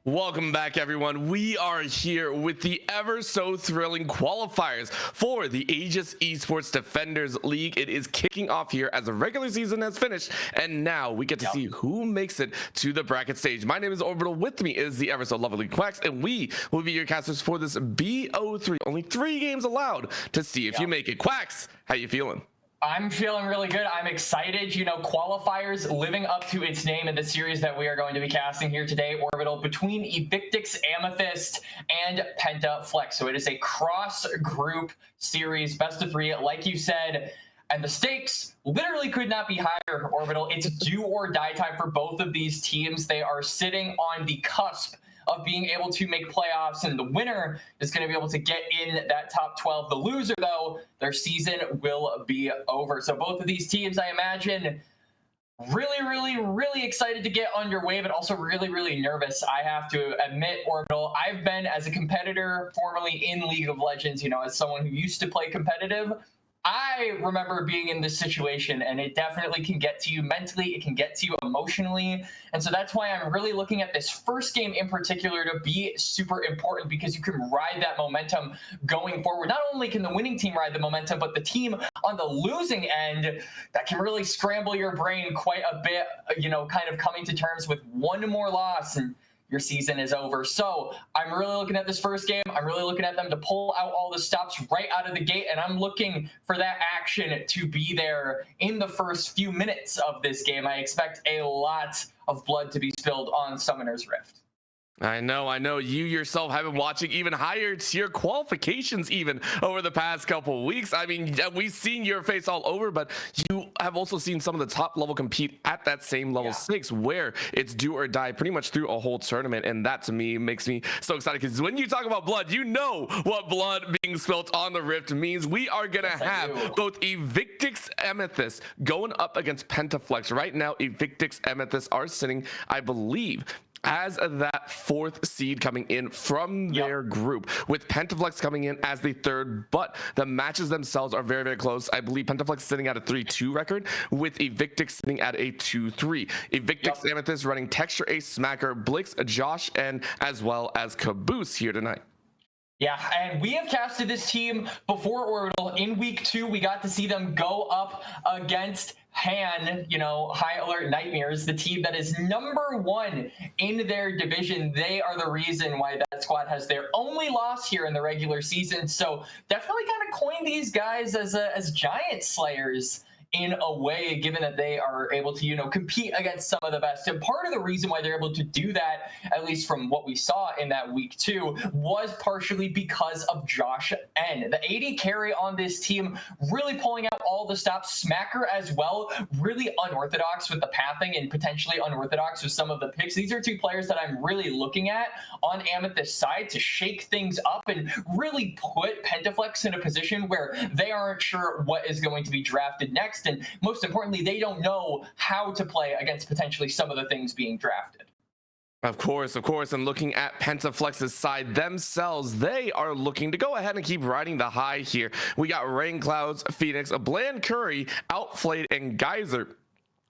Welcome back, everyone. We are here with the ever so thrilling qualifiers for the Aegis Esports Defenders League. It is kicking off here as the regular season has finished, and now we get to see who makes it to the bracket stage. My name is Orbital. With me is the ever so lovely Quax, and we will be your casters for this Bo3. Only 3 games allowed to see if you make it. Quax, how you feeling? I'm feeling really good. I'm excited. You know, qualifiers living up to its name in the series that we are going to be casting here today, Orbital, between Evictix, Amethyst, and Pentaflex. So it is a cross-group series, best of 3, like you said. And the stakes literally could not be higher, Orbital. It's do or die time for both of these teams. They are sitting on the cusp of being able to make playoffs, and the winner is going to be able to get in that top 12. The loser, though, their season will be over. So both of these teams, I imagine, really excited to get underway, but also really nervous. I have to admit, Orbital, I've been, as a competitor formerly in League of Legends, you know, as someone who used to play competitive, I remember being in this situation, and it definitely can get to you mentally, it can get to you emotionally, and so that's why I'm really looking at this first game in particular to be super important, because you can ride that momentum going forward. Not only can the winning team ride the momentum, but the team on the losing end, that can really scramble your brain quite a bit, you know, kind of coming to terms with one more loss and your season is over. So I'm really looking at this first game. I'm really looking at them to pull out all the stops right out of the gate, and I'm looking for that action to be there in the first few minutes of this game. I expect a lot of blood to be spilled on Summoner's Rift. I know you yourself have been watching even higher tier qualifications even over the past couple of weeks. I mean, we've seen your face all over, but you have also seen some of the top level compete at that same level 6 where it's do or die pretty much through a whole tournament. And that to me makes me so excited, because when you talk about blood, you know what blood being spilt on the Rift means. We are gonna have both Evictix, Amethyst going up against Pentaflex. Right now, Evictix, Amethyst are sitting, I believe, as that 4th seed coming in from their group, with Pentaflex coming in as the 3rd, but the matches themselves are very close. I believe Pentaflex sitting at a 3-2 record, with Evictix sitting at a 2-3. Evictix, Amethyst running Texture Ace, Smacker, Blix, Josh, and as well as Caboose here tonight. Yeah, and we have casted this team before, Orbital. In week 2, we got to see them go up against Han, you know, High Alert Nightmares, the team that is #1 in their division. They are the reason why that squad has their only loss here in the regular season. So definitely kind of coined these guys as giant slayers in a way, given that they are able to, you know, compete against some of the best. And part of the reason why they're able to do that, at least from what we saw in that week 2, was partially because of Josh N. The AD carry on this team, really pulling out all the stops. Smacker as well, really unorthodox with the pathing and potentially unorthodox with some of the picks. These are 2 players that I'm really looking at on Amethyst's side to shake things up and really put Pentaflex in a position where they aren't sure what is going to be drafted next. And most importantly, they don't know how to play against potentially some of the things being drafted. Of course. And looking at Pentaflex's side themselves, they are looking to go ahead and keep riding the high here. We got Rain Clouds, Phoenix, a Bland Curry, Outflayed, and Geyser,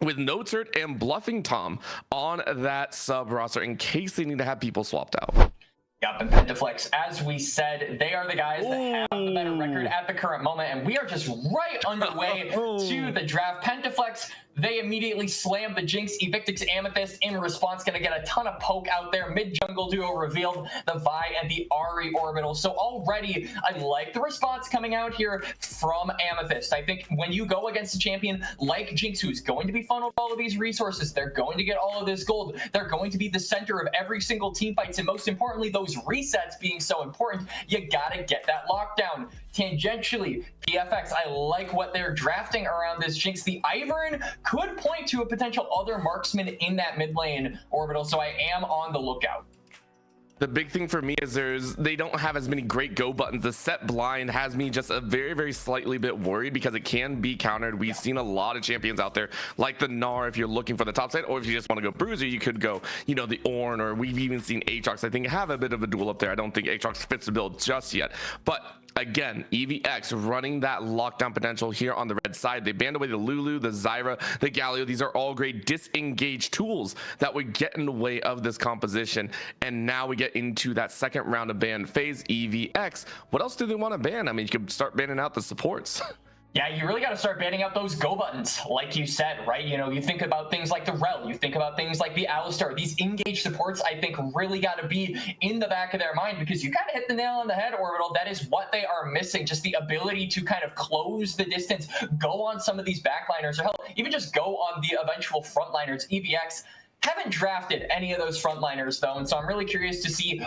with No Turt and Bluffing Tom on that sub roster in case they need to have people swapped out. Yep, and Pentaflex, as we said, they are the guys that have the better record at the current moment, and we are just right underway to the draft. Pentaflex, they immediately slam the Jinx. Evictix, Amethyst in response going to get a ton of poke out there. Mid-jungle duo revealed, the Vi and the Ahri Orbital. So already, I like the response coming out here from Amethyst. I think when you go against a champion like Jinx, who's going to be funneled all of these resources, they're going to get all of this gold, they're going to be the center of every single team fights, and most importantly, those resets being so important, you gotta get that lockdown. Tangentially, PFX, I like what they're drafting around this Jinx. The Ivern could point to a potential other marksman in that mid lane, Orbital, so I am on the lookout. The big thing for me is they don't have as many great go buttons. The set blind has me just a very slightly bit worried, because it can be countered. We've seen a lot of champions out there like the Gnar if you're looking for the top side, or if you just want to go Bruiser, you could go, you know, the Ornn, or we've even seen Aatrox, I think, have a bit of a duel up there. I don't think Aatrox fits the build just yet, but Again, EVX running that lockdown potential here on the red side. They banned away the Lulu, the Zyra, the Galio. These are all great disengage tools that would get in the way of this composition. And now we get into that second round of ban phase. EVX, what else do they want to ban? I mean, you could start banning out the supports. Yeah, you really got to start banning out those go buttons, like you said, right? You know, you think about things like the Rel, you think about things like the Alistar. These engage supports, I think, really got to be in the back of their mind, because you kind of hit the nail on the head, Orbital. That is what they are missing, just the ability to kind of close the distance, go on some of these backliners, or hell, even just go on the eventual frontliners. EVX haven't drafted any of those frontliners, though, and so I'm really curious to see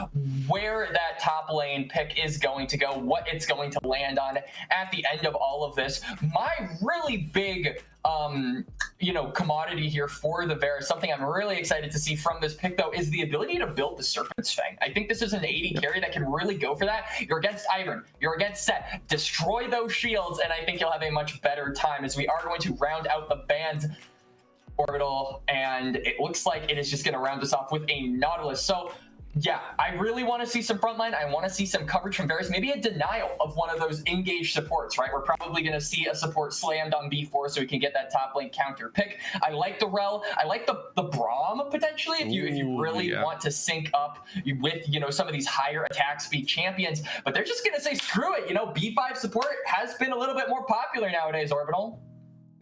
where that top lane pick is going to go, what it's going to land on at the end of all of this. My really big commodity here for the Varus, something I'm really excited to see from this pick, though, is the ability to build the Serpent's Fang. I think this is an AD carry that can really go for that. You're against Ivern, you're against Set, destroy those shields, and I think you'll have a much better time, as we are going to round out the bans, Orbital, and it looks like it is just going to round us off with a Nautilus. So yeah, I really want to see some frontline. I want to see some coverage from Varus, maybe a denial of one of those engaged supports, right? We're probably going to see a support slammed on B4 so we can get that top lane counter pick. I like the Rel. I like the Braum potentially if you really want to sync up with, some of these higher attack speed champions, but they're just going to say, screw it. B5 support has been a little bit more popular nowadays, Orbital.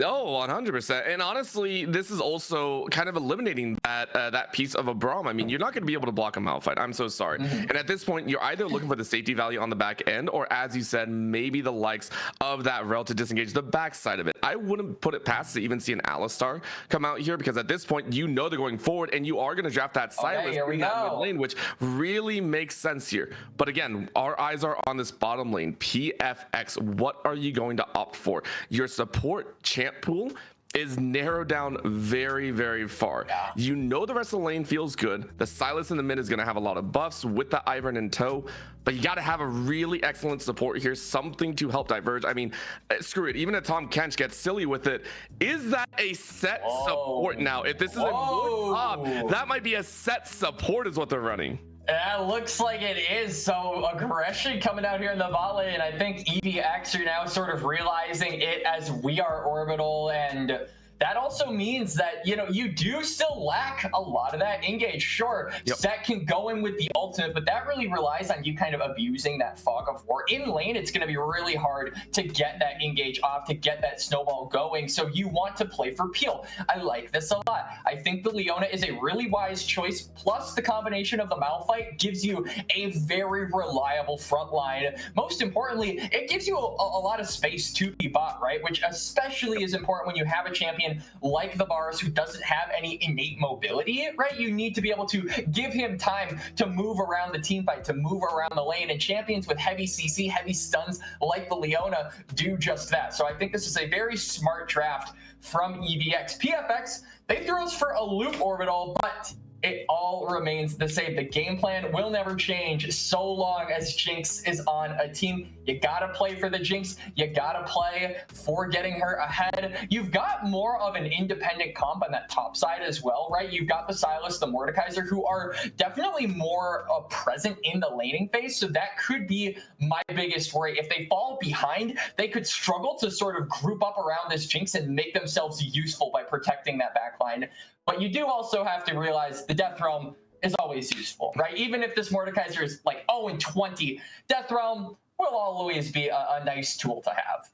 Oh, 100%. And honestly, this is also kind of eliminating that piece of a Braum. I mean, you're not going to be able to block a Malphite. I'm so sorry. And at this point, you're either looking for the safety value on the back end, or as you said, maybe the likes of that Rel to disengage the backside of it. I wouldn't put it past to even see an Alistar come out here, because at this point, they're going forward, and you are going to draft that Silas in that mid lane, which really makes sense here. But again, our eyes are on this bottom lane. PFX, what are you going to opt for? Your support champ pool is narrowed down very, very far. The rest of the lane feels good. The Silas in the mid is going to have a lot of buffs with the Ivern in tow, but you got to have a really excellent support here, something to help diverge. I mean, screw it, even if Tom Kench gets silly with it, is that a set support now? If this is a top, that might be a set support is what they're running. Yeah, looks like it is. So aggression coming out here in the bot lane, and I think EVX are now sort of realizing it as we are, Orbital, and that also means that, you do still lack a lot of that engage. Sure, Set can go in with the ultimate, but that really relies on you kind of abusing that fog of war. In lane, it's going to be really hard to get that engage off, to get that snowball going, so you want to play for peel. I like this a lot. I think the Leona is a really wise choice, plus the combination of the Malphite gives you a very reliable front line. Most importantly, it gives you a lot of space to be bot, right? Which especially is important when you have a champion like the Varus who doesn't have any innate mobility, right? You need to be able to give him time to move around the team fight, to move around the lane, and champions with heavy CC, heavy stuns like the Leona do just that. So I think this is a very smart draft from EVX. PFX, they threw us for a loop, Orbital, but it all remains the same. The game plan will never change so long as Jinx is on a team. You gotta play for the Jinx. You gotta play for getting her ahead. You've got more of an independent comp on that top side as well, right? You've got the Silas, the Mordekaiser, who are definitely more present in the laning phase. So that could be my biggest worry. If they fall behind, they could struggle to sort of group up around this Jinx and make themselves useful by protecting that backline. But you do also have to realize the Death Realm is always useful, right? Even if this Mordekaiser is like 0-20, Death Realm will always be a nice tool to have.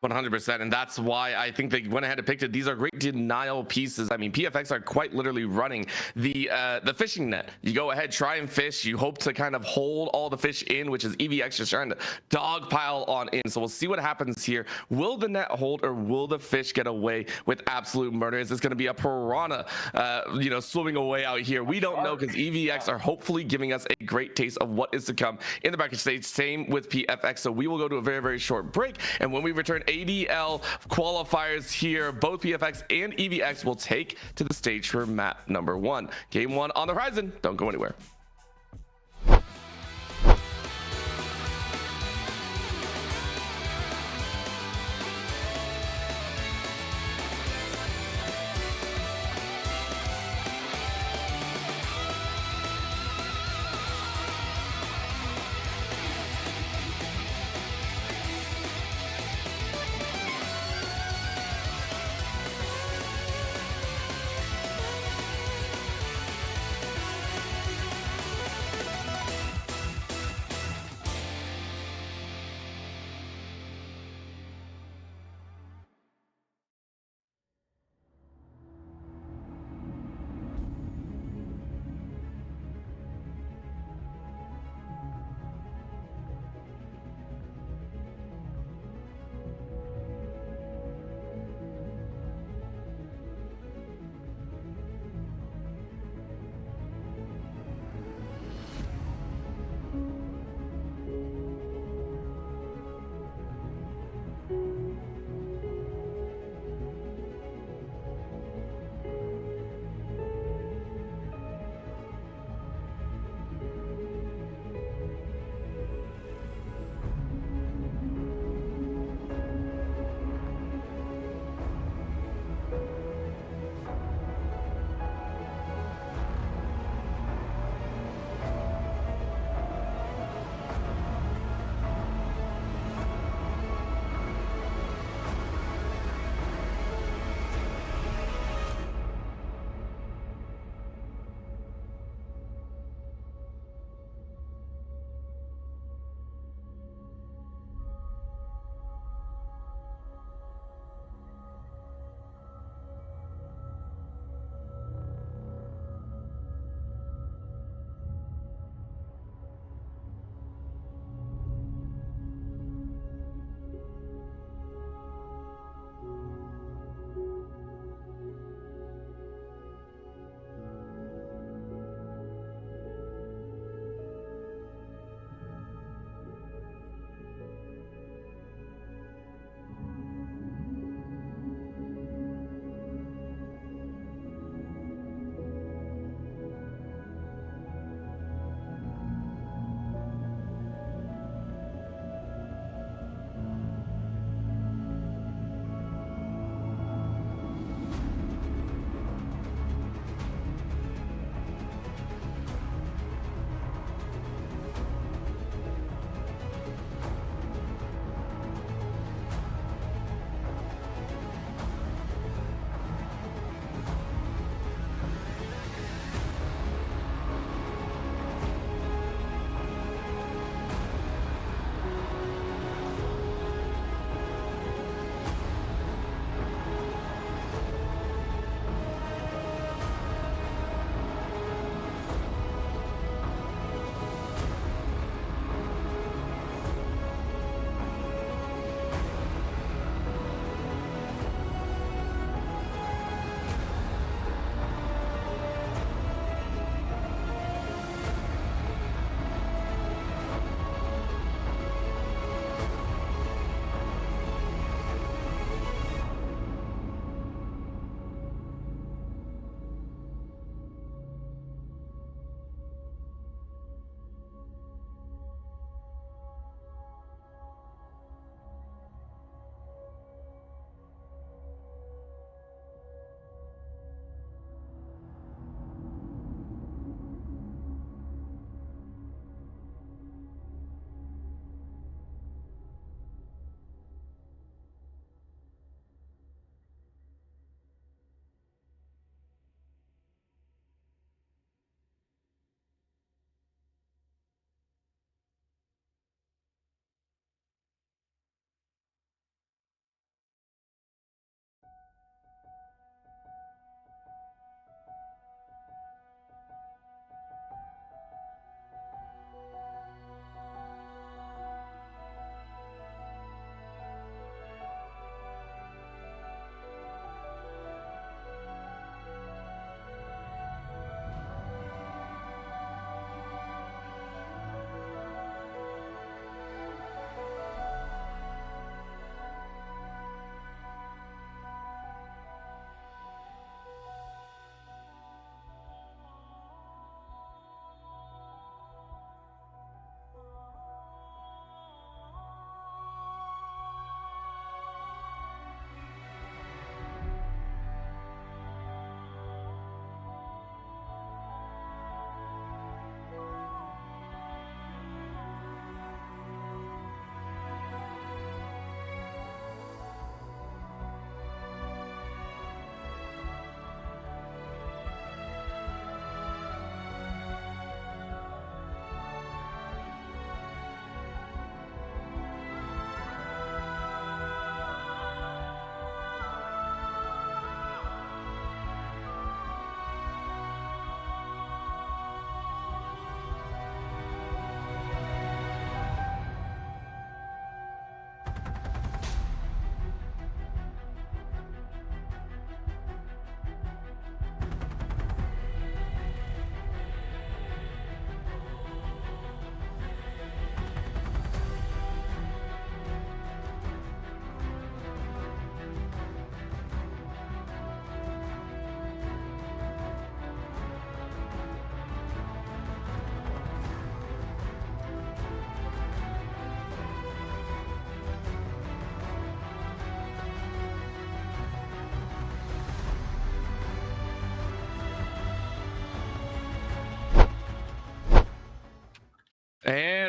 100%, and that's why I think they went ahead and picked it. These are great denial pieces. I mean, PFX are quite literally running the fishing net. You go ahead, try and fish. You hope to kind of hold all the fish in, which is EVX just trying to dogpile on in. So we'll see what happens here. Will the net hold, or will the fish get away with absolute murder? Is this going to be a piranha, swimming away out here? We don't know, because EVX are hopefully giving us a great taste of what is to come in the bracket stage. Same with PFX. So we will go to a very, very short break, and when we return, ADL qualifiers here. Both PFX and EVX will take to the stage for map number 1. Game 1 on the horizon. Don't go anywhere.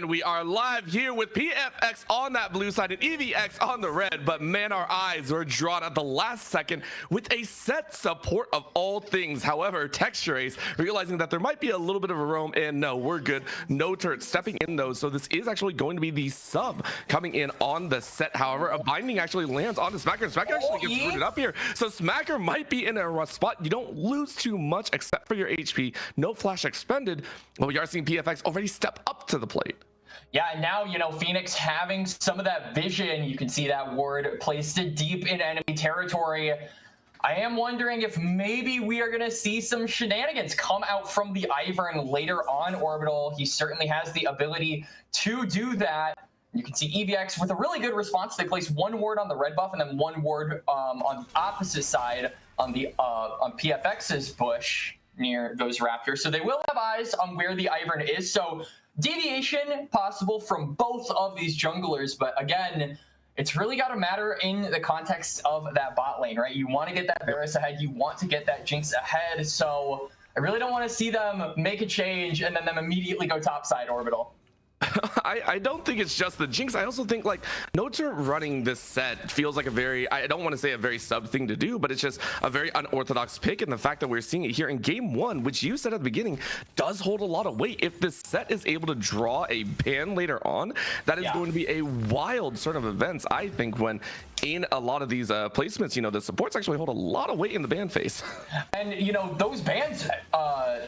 And we are live here with PFX on that blue side and EVX on the red, but man, our eyes were drawn at the last second with a set support of all things. However, Texture Ace realizing that there might be a little bit of a roam, and no, we're good. No turret stepping in those, so this is actually going to be the sub coming in on the set. However, a binding actually lands on the Smacker, and Smacker actually gets rooted up here. So Smacker might be in a rough spot. You don't lose too much except for your HP. No flash expended, but we are seeing PFX already step up to the plate. Yeah, and now, you know, Phoenix having some of that vision, you can see that ward placed deep in enemy territory. I am wondering if maybe we are going to see some shenanigans come out from the Ivern later on Orbital. He certainly has the ability to do that. You can see EVX with a really good response. They place one ward on the red buff and then one ward on the opposite side on the on PFX's bush near those raptors. So they will have eyes on where the Ivern is. So deviation possible from both of these junglers, but again, it's really got to matter in the context of that bot lane, right? You want to get that Varus ahead, you want to get that Jinx ahead, so I really don't want to see them make a change and then them immediately go topside Orbital. I don't think it's just the Jinx. I also think like Notur running this set feels like a very, I don't want to say a very sub thing to do, but it's just a very unorthodox pick. And the fact that we're seeing it here in game one, which you said at the beginning, does hold a lot of weight. If this set is able to draw a ban later on, that is going to be a wild sort of events, I think, when in a lot of these placements, you know, the supports actually hold a lot of weight in the ban phase. And, you know, those bans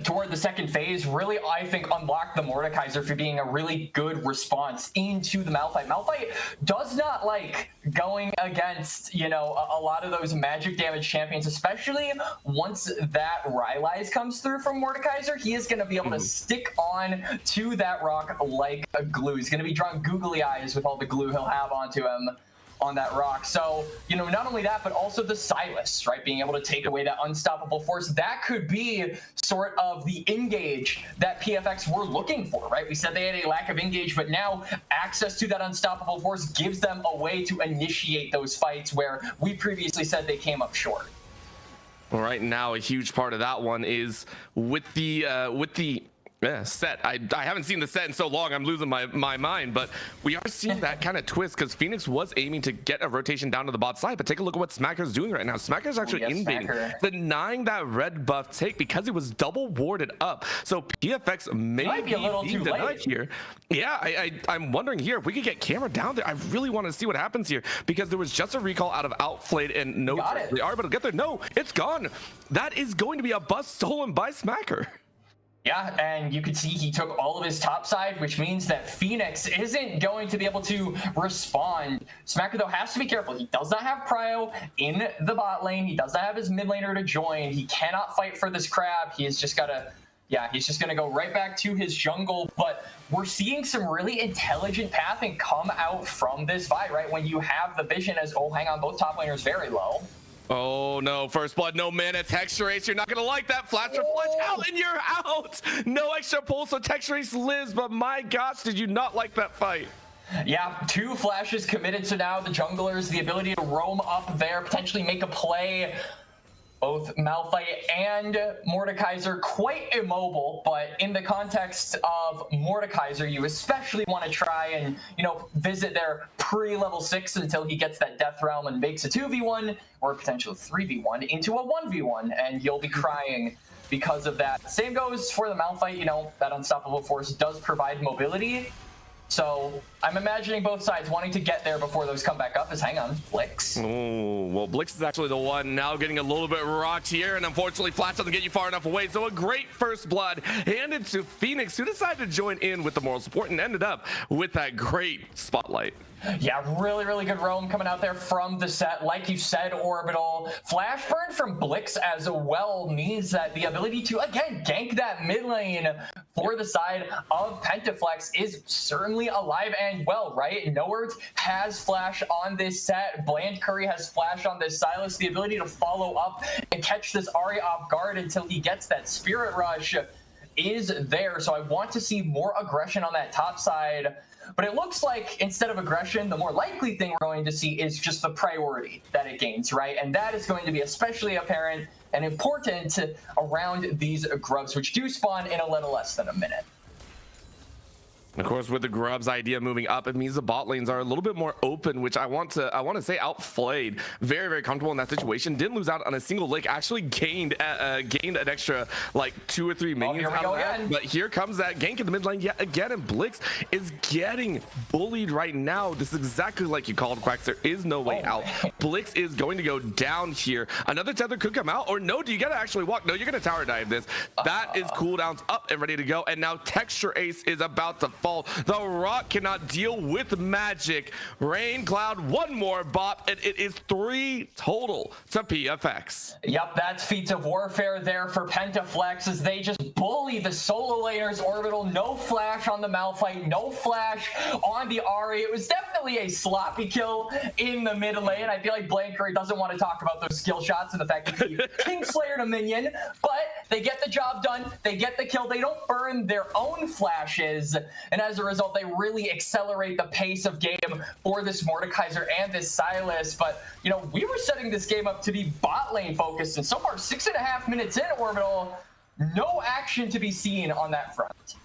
toward the second phase really, I think, unlock the Mordekaiser for being a really good response into the Malphite. Malphite does not like going against, you know, a lot of those magic damage champions, especially once that Rylai's comes through from Mordekaiser. He is going to be able to stick on to that rock like a glue. He's going to be drawing googly eyes with all the glue he'll have onto him on that rock. So, you know, not only that, but also the Silas, right? Being able to take away that unstoppable force. That could be sort of the engage that PFX were looking for, right? We said they had a lack of engage, but now access to that unstoppable force gives them a way to initiate those fights where we previously said they came up short. Right now, a huge part of that one is with the set. I haven't seen the set in so long, I'm losing my mind, but we are seeing that kind of twist because Phoenix was aiming to get a rotation down to the bot side, but take a look at what Smacker's doing right now. Smacker's actually invading, denying that red buff take because it was double warded up. So PFX may be a little too late here. Yeah, I'm wondering here if we could get camera down there. I really want to see what happens here because there was just a recall out of Outflayed and no, they are able to get there. No, it's gone. That is going to be a buff stolen by Smacker. Yeah, and you could see he took all of his top side, which means that Phoenix isn't going to be able to respond. Smacker, though, has to be careful. He does not have Prio in the bot lane. He does not have his mid laner to join. He cannot fight for this crab. He has just got to, he's just going to go right back to his jungle. But we're seeing some really intelligent pathing come out from this Vi, right? When you have the vision as, oh, hang on, both top laners very low. Oh no, first blood, no mana, Texture Ace, you're not gonna like that. Flash reflect out and you're out. No extra pull, so Texture Ace lives, but my gosh, did you not like that fight? Yeah, 2 flashes committed, so now the junglers, the ability to roam up there, potentially make a play. Both Malphite and Mordekaiser quite immobile, but in the context of Mordekaiser, you especially want to try and, you know, visit their pre-level 6 until he gets that Death Realm and makes a 2v1 or potentially 3v1 into a 1v1, and you'll be crying because of that. Same goes for the Malphite, you know, that unstoppable force does provide mobility. So I'm imagining both sides wanting to get there before those come back up is, hang on, Blix. Oh, well, Blix is actually the one now getting a little bit rocked here, and unfortunately Flash doesn't get you far enough away. So a great first blood handed to Phoenix, who decided to join in with the moral support and ended up with that great spotlight. Yeah, really, really good roam coming out there from the set. Like you said, Orbital. Flash burn from Blix as well means that the ability to, again, gank that mid lane for the side of Pentaflex is certainly alive and well, right? Nowhere has Flash on this set. Bland Curry has Flash on this Silas. The ability to follow up and catch this Ahri off guard until he gets that Spirit Rush is there. So I want to see more aggression on that top side. But it looks like instead of aggression, the more likely thing we're going to see is just the priority that it gains, right? And that is going to be especially apparent and important around these grubs, which do spawn in a little less than a minute. Of course, with the Grubs idea moving up, it means the bot lanes are a little bit more open, which I want to say outplayed. Very, very comfortable in that situation. Didn't lose out on a single lick. Actually gained an extra like 2 or 3 minions out of that. But here comes that gank in the mid lane yet again, and Blix is getting bullied right now. This is exactly like you called, Quacks. There is no way out. Blix is going to go down here. Another tether could come out, or no, do you gotta actually walk? No, you're gonna tower dive this. That is cooldowns up and ready to go. And now Texture Ace is about to fall. The Rock cannot deal with magic. Rain Cloud, one more bop, and it is 3 total to PFX. Yep, that's feats of warfare there for Pentaflex as they just bully the solo laners. Orbital, no flash on the Malphite, no flash on the Ahri. It was definitely a sloppy kill in the mid lane. I feel like Blankery doesn't want to talk about those skill shots and the fact that he Kingslayed a minion, but they get the job done. They get the kill. They don't burn their own flashes, and as a result, they really accelerate the pace of game for this Mordekaiser and this Sylas. But, you know, we were setting this game up to be bot lane focused, and so far, 6.5 minutes in, Orbital, no action to be seen on that front.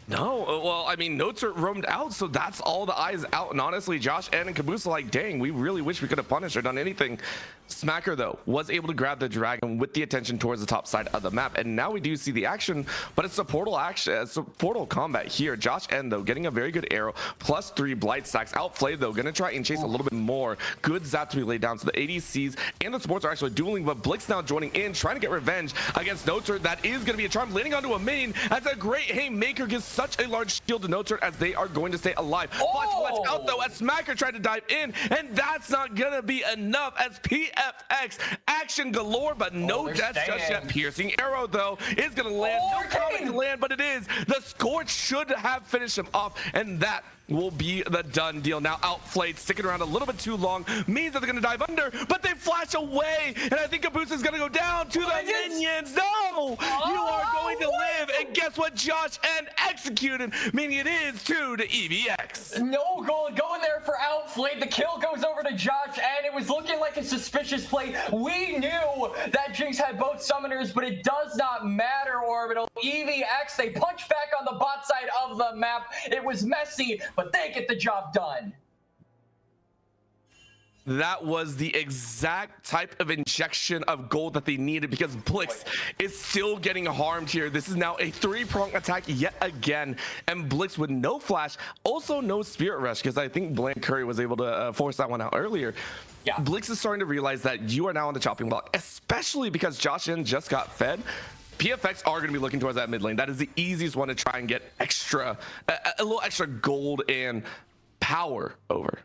No, well, I mean, notes are roamed out, so that's all the eyes out. And honestly, Josh and Caboose are like, dang, we really wish we could have punished or done anything. Smacker, though, was able to grab the dragon with the attention towards the top side of the map. And now we do see the action, but it's a portal action. It's a portal combat here. Josh N, though, getting a very good arrow, plus 3 blight stacks. Outplayed, though, gonna try and chase a little bit more. Good zap to be laid down. So the ADCs and the supports are actually dueling, but Blix now joining in, trying to get revenge against Noter. That is gonna be a charm, landing onto a minion. That's a great haymaker, gives such a large shield to Noter as they are going to stay alive. Watch out, though, as Smacker tried to dive in, and that's not gonna be enough as PFX action galore, but no deaths just yet. Piercing arrow, though, is gonna land. No coming to land, but it is. The Scorch should have finished him off, and that will be the done deal. Now outplayed, sticking around a little bit too long, means that they're gonna dive under, but they flash away, and I think Caboose is gonna go down to the minions. No, you are going to live, and guess what? Josh N executed, meaning it is 2 to Evictix. No goal going there for outplayed. The kill goes over to Josh, and it was looking like a suspicious play. We knew that Jinx had both summoners, but it does not matter, Orbital. Evictix, they punch back on the bot side of the map. It was messy, but they get the job done. That was the exact type of injection of gold that they needed, because Blix is still getting harmed here. This is now a 3-prong attack yet again, and Blix with no flash, also no spirit rush, because I think Blank Curry was able to force that one out earlier. Yeah, Blix is starting to realize that you are now on the chopping block, especially because Josh N just got fed. PFX are going to be looking towards that mid lane. That is the easiest one to try and get extra, a little extra gold and power over.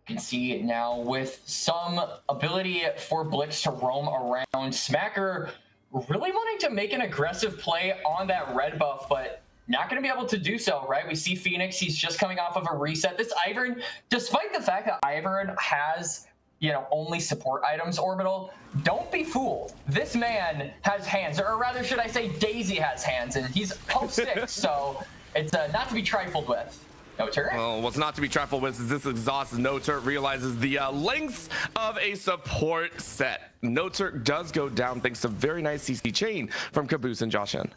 You can see it now with some ability for Blix to roam around. Smacker really wanting to make an aggressive play on that red buff, but not going to be able to do so, right? We see Phoenix, he's just coming off of a reset. This Ivern, despite the fact that Ivern has, you know, only support items, Orbital, don't be fooled. This man has hands, or rather should I say Daisy has hands, and he's pump 6, so it's not to be trifled with. Noter? Well, what's not to be trifled with is this exhaust. Noter realizes the lengths of a support set. Noter does go down thanks to very nice CC chain from Caboose and Josh N.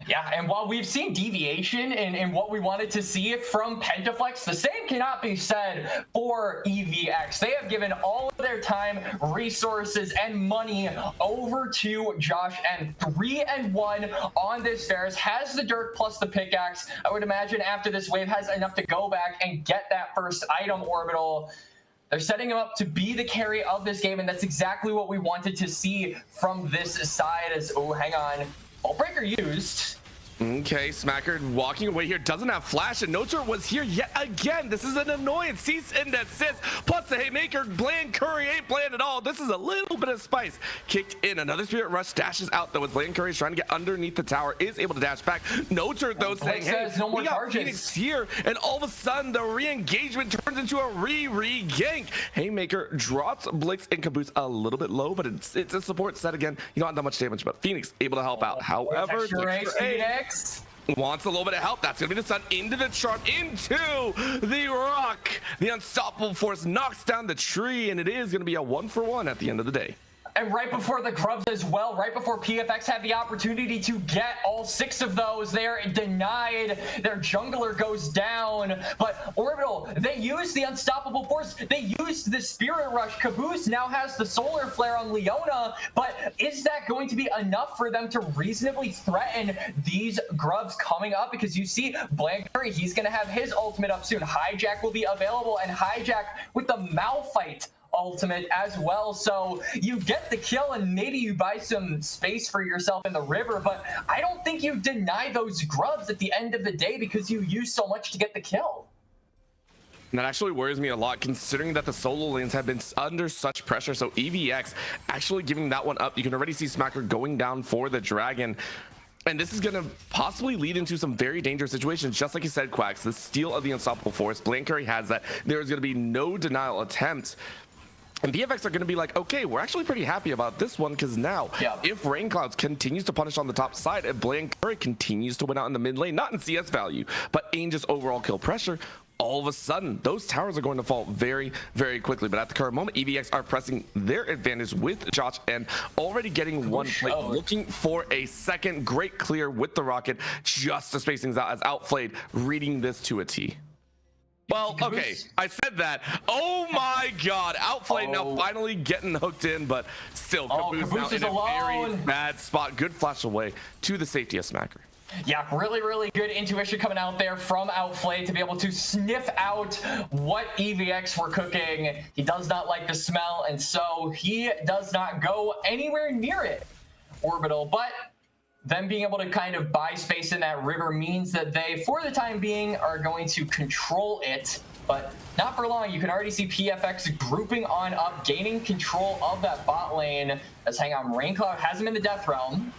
Yeah, and while we've seen deviation in what we wanted to see from Pentaflex, the same cannot be said for Evictix. They have given all of their time, resources, and money over to Josh, and 3-1 on this Varus. Has the Dirk plus the pickaxe. I would imagine after this wave has enough to go back and get that first item, Orbital. They're setting him up to be the carry of this game, and that's exactly what we wanted to see from this side. As, oh, hang on. Breaker used. Okay, Smacker walking away here, doesn't have flash, and Noter was here yet again. This is an annoyance. Cease and desist, plus the haymaker. Bland Curry ain't bland at all. This is a little bit of spice kicked in. Another spirit rush dashes out, though, with Bland Curry trying to get underneath the tower, is able to dash back. Noter, though, saying, hey, no more we got charges. Phoenix here, and all of a sudden, the re-engagement turns into a re-gank. Haymaker drops Blix and Caboose a little bit low, but it's a support set again. You don't have that much damage, but Phoenix able to help out. However, Phoenix wants a little bit of help. That's gonna be the sun into the charm, into the rock. The unstoppable force knocks down the tree, and it is gonna be a 1-for-1 at the end of the day. and right before the grubs as well, right before PFX had the opportunity to get all 6 of those, they're denied. Their jungler goes down, but Orbital, they used the Unstoppable Force. They used the Spirit Rush. Caboose now has the Solar Flare on Leona, but is that going to be enough for them to reasonably threaten these grubs coming up? Because you see Blankberry, he's going to have his ultimate up soon. Hijack will be available, and Hijack with the Malphite ultimate as well. So you get the kill and maybe you buy some space for yourself in the river, but I don't think you deny those grubs at the end of the day because you used so much to get the kill. And that actually worries me a lot, considering that the solo lanes have been under such pressure. So EVX actually giving that one up. You can already see Smacker going down for the dragon. And this is going to possibly lead into some very dangerous situations. Just like you said, Quacks, the steal of the Unstoppable Force. Blankberry has that. There is going to be no denial attempt. And PFX are going to be like, okay, we're actually pretty happy about this one, because now, if Rain Clouds continues to punish on the top side, and Blankberry continues to win out in the mid lane, not in CS value, but in just overall kill pressure, all of a sudden, those towers are going to fall very, very quickly. But at the current moment, EVX are pressing their advantage with Josh and already getting one play, looking for a second. Great clear with the rocket, just to space things out as Outflayed reading this to a T. Well, okay, I said that. Oh my God, Outflayed now finally getting hooked in, but still, Caboose now in a very bad spot. Good flash away to the safety of Smacker. Yeah, really good intuition coming out there from Outflayed to be able to sniff out what EVX were cooking. He does not like the smell, and so he does not go anywhere near it, Orbital. But them being able to kind of buy space in that river means that they, for the time being, are going to control it, but not for long. You can already see PFX grouping on up, gaining control of that bot lane. As hang on, Raincloud has him in the death realm.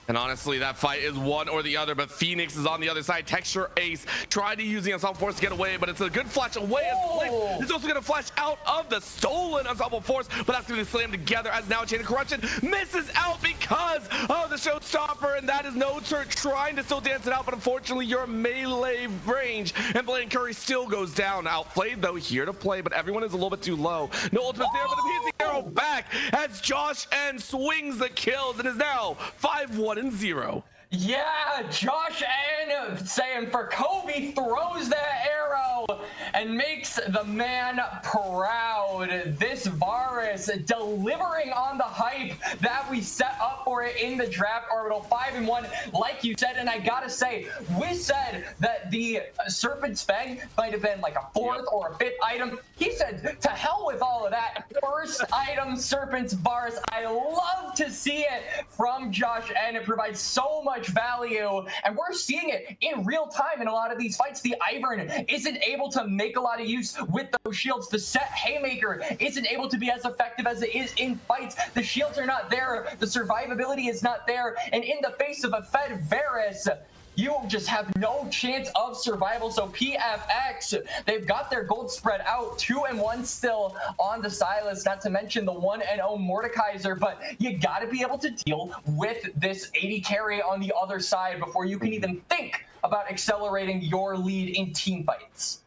And honestly, that fight is one or the other, but Phoenix is on the other side. Texture Ace tried to use the Unstoppable Force to get away, but it's a good flash away as Blink is also going to flash out of the stolen Unstoppable Force, but that's going to be slammed together as now Chain of Corruption misses out because of the Showstopper, and that is No Turret trying to still dance it out, but unfortunately your melee range, and Blaine Curry still goes down. Outplayed though, here to play, but everyone is a little bit too low. No ultimate there, but the the arrow back as Josh N swings the kills and is now 5-1-0. Yeah, Josh N saying for Kobe throws that arrow and makes the man proud. This Varus delivering on the hype that we set up for it in the draft. Orbital 5-1, like you said, and I gotta say, we said that the Serpent's Fang might have been like a fourth or a fifth item. He said, to hell with all of that. First item, Serpent's Varus. I love to see it from Josh N. It provides so much value, and we're seeing it in real time in a lot of these fights. The Ivern isn't able to make a lot of use with those shields. The set Haymaker isn't able to be as effective as it is in fights. The shields are not there, the survivability is not there, and in the face of a fed Varus, you just have no chance of survival. So PFX, they've got their gold spread out, 2-1 still on the Silas, not to mention the 1-0 Mordekaiser, but you got to be able to deal with this 80 carry on the other side before you can even think about accelerating your lead in team fights.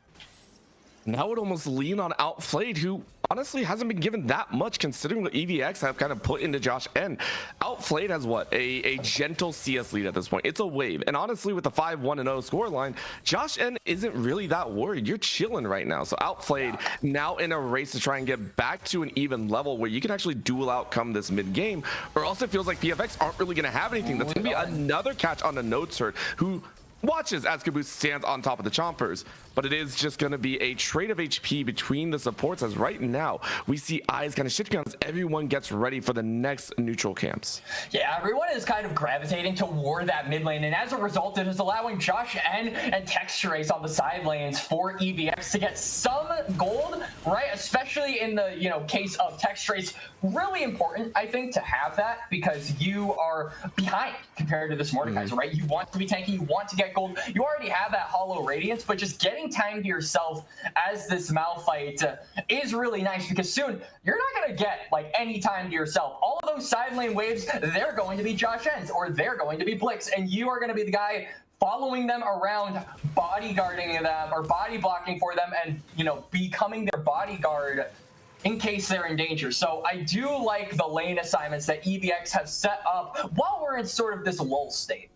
Now I would almost lean on Outplayed, who honestly hasn't been given that much considering what EVX have kind of put into Josh N. Outplayed has what? A gentle CS lead at this point. It's a wave. And honestly, with the 5-1-0 scoreline, Josh N isn't really that worried. You're chilling right now. So Outplayed now in a race to try and get back to an even level where you can actually dual outcome this mid game, or else it feels like PFX aren't really going to have anything. That's going to be another catch on the No Turret, who watches as Caboose stands on top of the Chompers, but it is just going to be a trade of HP between the supports, as right now we see eyes kind of shifting as everyone gets ready for the next neutral camps. Yeah, everyone is kind of gravitating toward that mid lane, and as a result, it is allowing Josh N and Texture Ace on the side lanes for EVX to get some gold, right? Especially in the case of Texture Ace. Really important, I think, to have that, because you are behind compared to this Mordekaiser, right? You want to be tanky, you want to get gold, you already have that Hollow Radiance, but just getting time to yourself as this Malphite is really nice, because soon you're not going to get like any time to yourself. All of those side lane waves, they're going to be Josh N's, or they're going to be Blix, and you are going to be the guy following them around, bodyguarding them or body blocking for them, and becoming their bodyguard. in case they're in danger. So I do like the lane assignments that Evictix have set up while we're in sort of this lull state.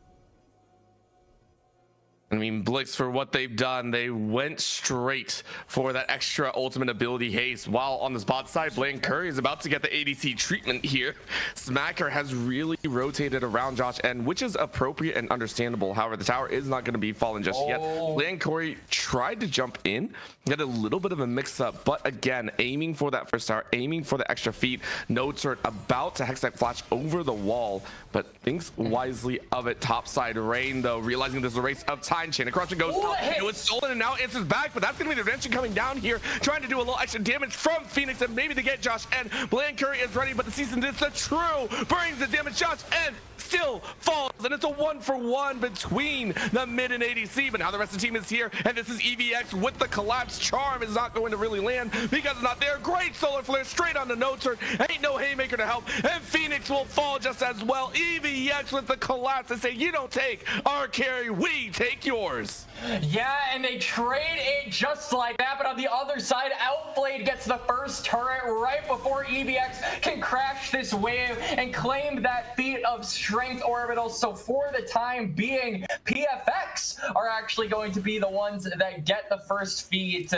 I mean, Blix, for what they've done, they went straight for that extra ultimate ability haste. While on the bot side, Bland Curry is about to get the ADC treatment here. Smacker has really rotated around Josh N, which is appropriate and understandable. However, the tower is not going to be fallen just yet. Bland Curry tried to jump in, get a little bit of a mix-up, but again, aiming for that first tower, aiming for the extra feet. No turret about to Hextech flash over the wall, but thinks wisely of it. Topside Rain, though, realizing there's a race of time. Chain of corruption goes out. It was stolen and now answers back, but that's gonna be the redemption coming down here, trying to do a little extra damage from Phoenix and maybe to get Josh N. Bland Curry is ready, but the season is the true brings the damage. Josh N still falls, and it's a 1-for-1 between the mid and ADC. But now the rest of the team is here, and this is Evictix with the collapse. Charm is not going to really land because it's not there. Great solar flare straight on the no turn. Ain't no haymaker to help, and Phoenix will fall just as well. Evictix with the collapse. They say, you don't take our carry, we take yours. Yeah, and they trade it just like that. But on the other side, Outblade gets the first turret right before Evictix can crash this wave and claim that feat of strength orbital. So for the time being, PFX are actually going to be the ones that get the first feat.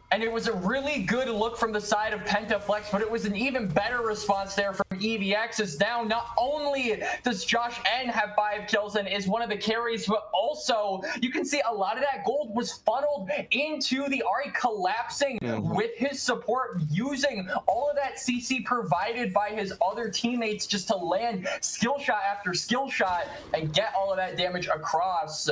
And it was a really good look from the side of Pentaflex, but it was an even better response there from Evictix. As now, not only does Josh N have 5 kills and is one of the carries, but also you can see a lot of that gold was funneled into the Ahri collapsing with his support, using all of that CC provided by his other teammates just to land skill shot after skill shot and get all of that damage across.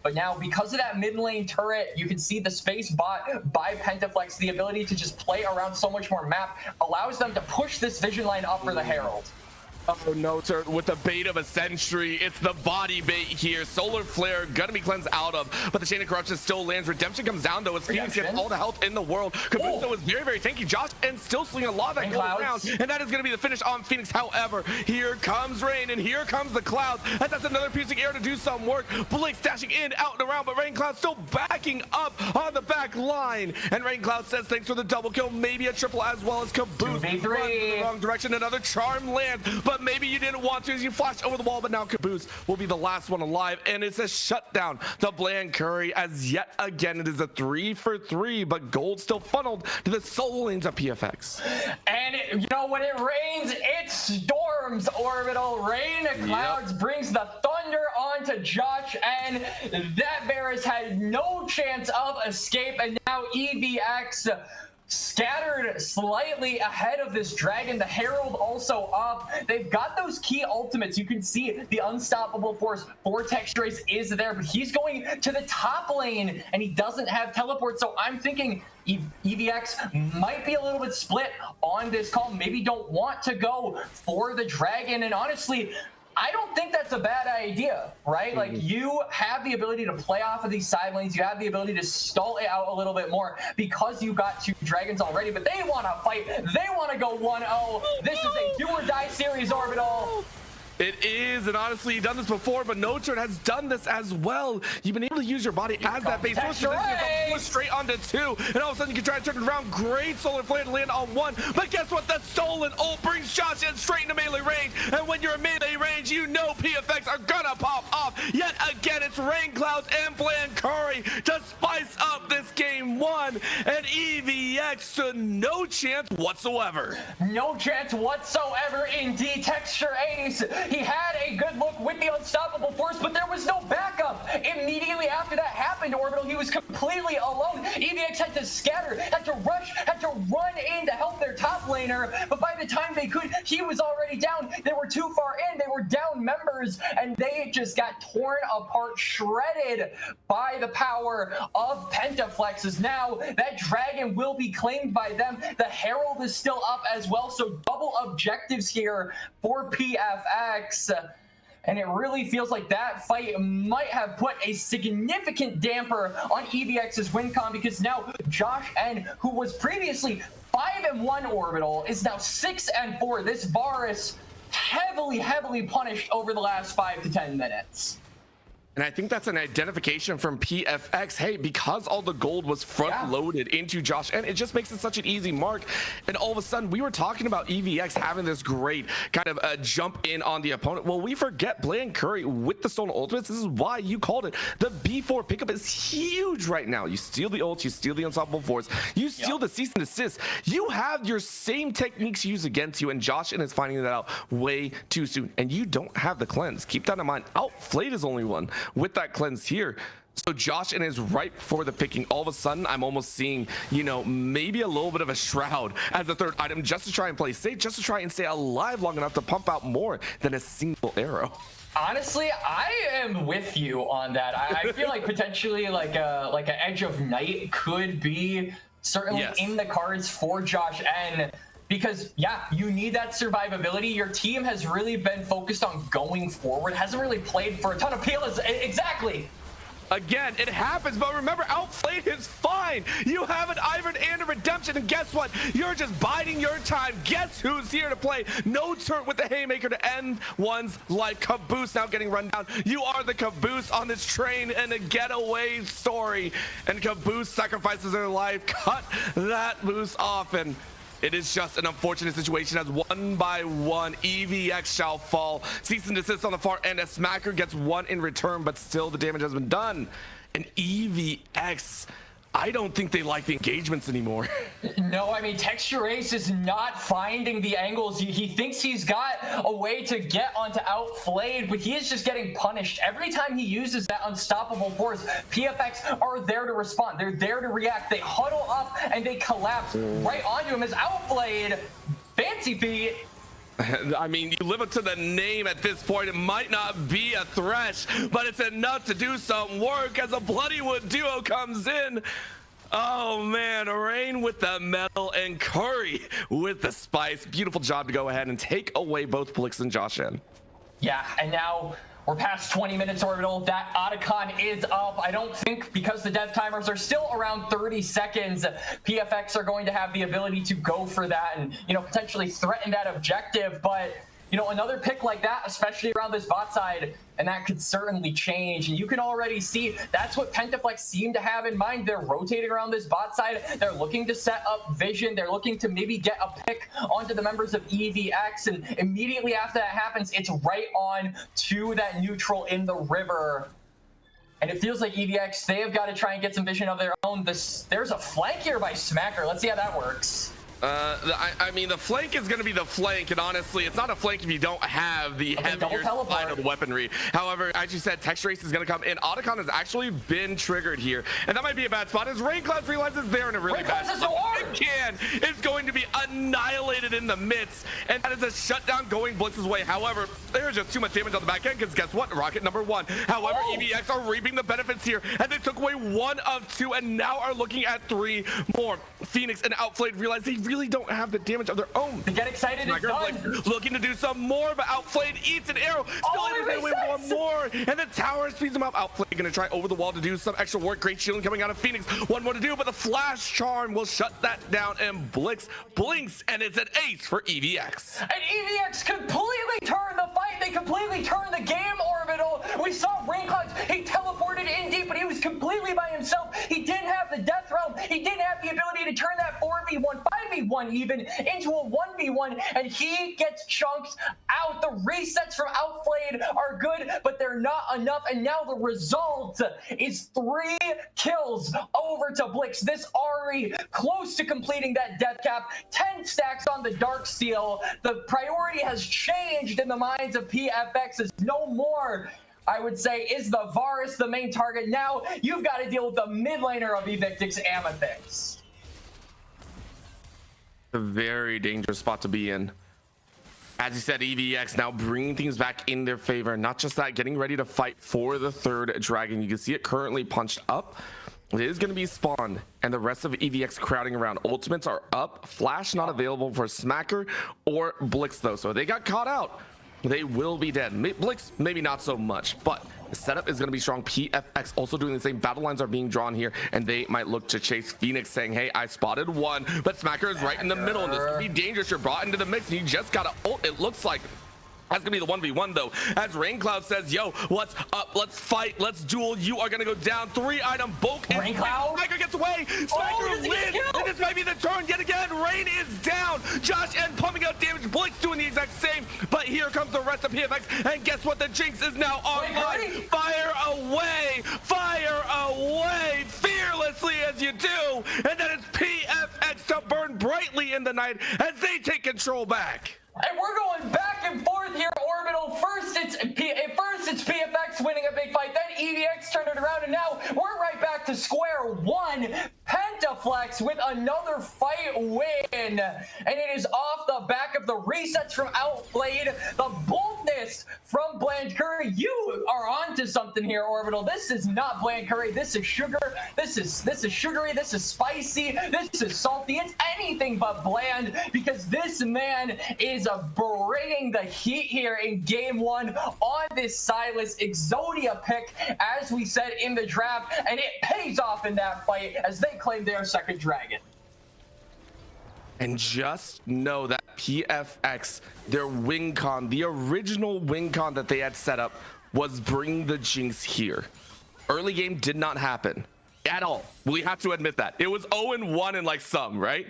But now, because of that mid lane turret, you can see the space bought by Pentaflex, the ability to just play around so much more map, allows them to push this vision line up for the Herald. Oh no, sir, with the bait of a sentry, it's the body bait here. Solar flare gonna be cleansed out of, but the chain of corruption still lands. Redemption comes down though as Phoenix gets all the health in the world. Kabuto is very, very tanky. Josh and still slinging a lot of that gold around, and that is gonna be the finish on Phoenix. However, here comes Rain and here comes the Clouds. That's another piercing air to do some work. Blix dashing in, out and around, but Rain Cloud still backing up on the back line. And Rain Cloud says thanks for the double kill, maybe a triple as well as Caboose runs in the wrong direction. Another charm land, but maybe you didn't want to as you flashed over the wall, but now Caboose will be the last one alive, and it's a shutdown to Bland Curry as yet again it is a 3-for-3, but gold still funneled to the soul lanes of PFX. And you know, when it rains, it storms. Orbital Rain Clouds brings the thunder onto Josh, and that Varus had no chance of escape, and now Evictix scattered slightly ahead of this dragon. The Herald also up. They've got those key ultimates. You can see the unstoppable force. Vortex Trace is there, but he's going to the top lane and he doesn't have teleport. So I'm thinking Evictix might be a little bit split on this call. Maybe don't want to go for the dragon. And honestly, I don't think that's a bad idea, right? Like, you have the ability to play off of these side lanes. You have the ability to stall it out a little bit more because you got 2 dragons already, but they want to fight. They want to go 1-0. This is a do or die series, Orbital. It is, and honestly, you've done this before, but No Turn has done this as well. You've been able to use your body as that base. Push straight onto 2, and all of a sudden you can try to turn it around. Great solar flare to land on 1, but guess what? The stolen ult brings Josh in straight into melee range, and when you're in melee range, you know PFX are gonna pop off. Yet again, it's Rain Clouds and Bland Curry to spice up this game 1, and Evictix stood no chance whatsoever. No chance whatsoever indeed. Texture Ace, he had a good look with the unstoppable force, but there was no backup. Immediately after that happened, Orbital, he was completely alone. Evictix had to scatter, had to rush, had to run in to help their top laner, but by the time they could, he was already down. They were too far in, they were down members, and they just got torn apart, shredded by the power of Pentaflex. As now that dragon will be claimed by them. The Herald is still up as well, so double objectives here for PFX. And it really feels like that fight might have put a significant damper on Evictix's win con, because now Josh N, who was previously 5-1 Orbital, is now 6-4. This Varus heavily punished over the last 5 to 10 minutes. And I think that's an identification from PFX. Hey, because all the gold was front loaded into Josh, and it just makes it such an easy mark. And all of a sudden, we were talking about EVX having this great kind of jump in on the opponent. Well, we forget Bland Curry with the stolen ultimates. This is why you called it. The B4 pickup is huge right now. You steal the ult, you steal the unstoppable force, you steal the cease and desist. You have your same techniques used against you, and Josh is finding that out way too soon. And you don't have the cleanse. Keep that in mind. Outflayed is only one with that cleanse here. So Josh is ripe for the picking. All of a sudden, I'm almost seeing, you know, maybe a little bit of a shroud as the third item just to try and play safe, just to try and stay alive long enough to pump out more than a single arrow. Honestly, I am with you on that. I feel like potentially like an Edge of Night could be certainly in the cards for Josh N. Because, yeah, you need that survivability. Your team has really been focused on going forward, hasn't really played for a ton of PLs. Exactly. Again, it happens, but remember, outplayed is fine. You have an Ivan and a redemption, and guess what? You're just biding your time. Guess who's here to play? No turret with the haymaker to end one's life. Caboose now getting run down. You are the Caboose on this train and a getaway story. And Caboose sacrifices their life. Cut that boost off, and it is just an unfortunate situation as one by one EVX shall fall. Cease and desist on the far end as Smacker gets one in return, but still the damage has been done. And EVX, I don't think they like the engagements anymore. No, I mean, Texture Ace is not finding the angles. He thinks he's got a way to get onto Outflayed, but he is just getting punished. Every time he uses that unstoppable force, PFX are there to respond. They're there to react. They huddle up and they collapse right onto him as Outflayed. Fancy feet. I mean, you live up to the name at this point. It might not be a Thresh, but it's enough to do some work as a Bloodywood duo comes in. Oh man, Rain with the metal and Curry with the spice. Beautiful job to go ahead and take away both Blix and Josh N. Yeah, and now we're past 20 minutes, Orbital. That Otacon is up. I don't think, because the death timers are still around 30 seconds, PFX are going to have the ability to go for that and, you know, potentially threaten that objective. But, you know, another pick like that, especially around this bot side, and that could certainly change. And you can already see that's what Pentaflex seem to have in mind. They're rotating around this bot side. They're looking to set up vision. They're looking to maybe get a pick onto the members of EVX. And immediately after that happens, it's right on to that neutral in the river. And it feels like EVX, they have got to try and get some vision of their own. There's a flank here by Smacker. Let's see how that works. I mean, the flank is going to be the flank, and honestly, it's not a flank if you don't have the heavier side of the weaponry. However, as you said, Texture Ace is going to come in. Otacon has actually been triggered here, and that might be a bad spot as Rain Clouds realizes they're in a really bad spot. It's going to be annihilated in the midst, and that is a shutdown going Blitz's way. However, there's just too much damage on the back end because guess what? Rocket number one. However, EVX are reaping the benefits here, and they took away one of two, and now are looking at three more. Phoenix and Outflayed realize they really don't have the damage of their own. They get excited. It's done. Looking to do some more, but Outflayed eats an arrow. Still able to get away with one more, and the tower speeds him up. Outflayed gonna try over the wall to do some extra work. Great shielding coming out of Phoenix. One more to do, but the flash charm will shut that down, and Blix blinks, and it's an ace for EVX. And EVX completely turned the fight. They completely turned the game, Orbital. We saw Rain Clouds. He teleported in deep, but he was completely by himself. He didn't have the Death Realm. He didn't have the ability to turn that 4v1, 5v1 even, into a 1v1, and he gets chunked out. The resets from Outflayed are good, but they're not enough, and now the result is 3 kills over to Blix. This Ari close to completing that death cap, 10 stacks on the Darksteel. The priority has changed in the minds of PFX. Is no more, I would say, is the Varus the main target. Now you've got to deal with the mid laner of Evictix, Amethyst. A very dangerous spot to be in. As you said, EVX now bringing things back in their favor. Not just that, getting ready to fight for the third dragon. You can see it currently punched up. It is going to be spawned, and the rest of EVX crowding around. Ultimates are up. Flash not available for Smacker or Blix, though. So they got caught out. They will be dead. Blix, maybe not so much, but the setup is going to be strong. PFX also doing the same. Battle lines are being drawn here, and they might look to chase Phoenix, saying, hey, I spotted one, but Smacker is right in the middle, and this could be dangerous. You're brought into the mix, and you just got to ult, it looks like. That's gonna be the 1v1 though, as Raincloud says, yo, what's up? Let's fight, let's duel. You are gonna go down. 3-item bulk. Raincloud? Smacker gets away. Smacker wins. And this might be the turn yet again. Rain is down. Josh N pumping out damage. Blitz doing the exact same. But here comes the rest of PFX. And guess what? The Jinx is now online. Fire away. Fire away. Fearlessly as you do. And then it's PFX to burn brightly in the night as they take control back. And we're going back and forth here, Orbital. First it's PFX winning a big fight, then EVX turned it around, and now we're right back to square one. Pentaflex with another fight win, and it is off the back of the resets from Outplayed, the boldness from Bland Curry. You are onto something here, Orbital. This is not Bland Curry. This is sugar. This is sugary. This is spicy. This is salty. It's anything but bland, because this man is bringing the heat here in game one on this Silas Exodia pick, as we said in the draft, and it pays off in that fight as they claim their second dragon. And just know that PFX, their win con, the original win con that they had set up was bring the Jinx here. Early game did not happen at all. We have to admit that. It was 0-1 in like some, right?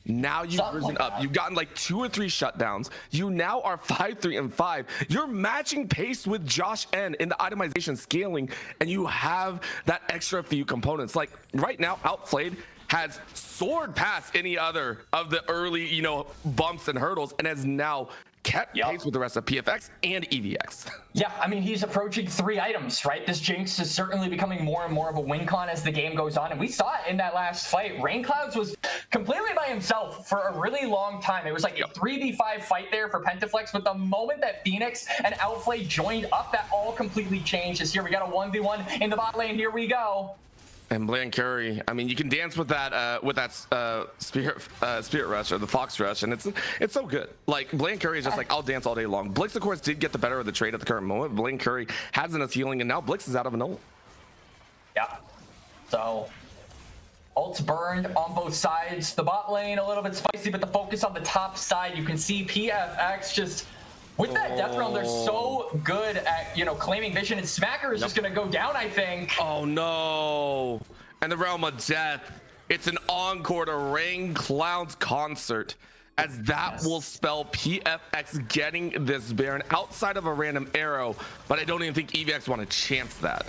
Now you've risen up. You've gotten like 2 or 3 shutdowns. You now are 5-3-5. You're matching pace with Josh N in the itemization scaling, and you have that extra few components. Like right now, Outplayed has soared past any other of the early, you know, bumps and hurdles, and has now kept pace with the rest of PFX and EVX. Yeah, I mean, he's approaching 3 items, right? This Jinx is certainly becoming more and more of a win con as the game goes on, and we saw it in that last fight. Rainclouds was completely by himself for a really long time. It was like a 3v5 fight there for Pentaflex, but the moment that Phoenix and Outplay joined up, that all completely changed. This year we got a 1v1 in the bot lane. Here we go. And Bland Curry, I mean, you can dance with that Spirit Rush or the Fox Rush, and it's so good. Like Bland Curry is just like, I'll dance all day long. Blix, of course, did get the better of the trade at the current moment. Bland Curry has enough healing, and now Blix is out of an ult. Yeah. So ults burned on both sides. The bot lane a little bit spicy, but the focus on the top side, you can see PFX just with that death realm, they're so good at, you know, claiming vision, and Smacker is just gonna go down, I think. Oh no. And the realm of death, it's an encore to Raincloud's concert, as that will spell PFX getting this Baron outside of a random arrow, but I don't even think EVX want to chance that.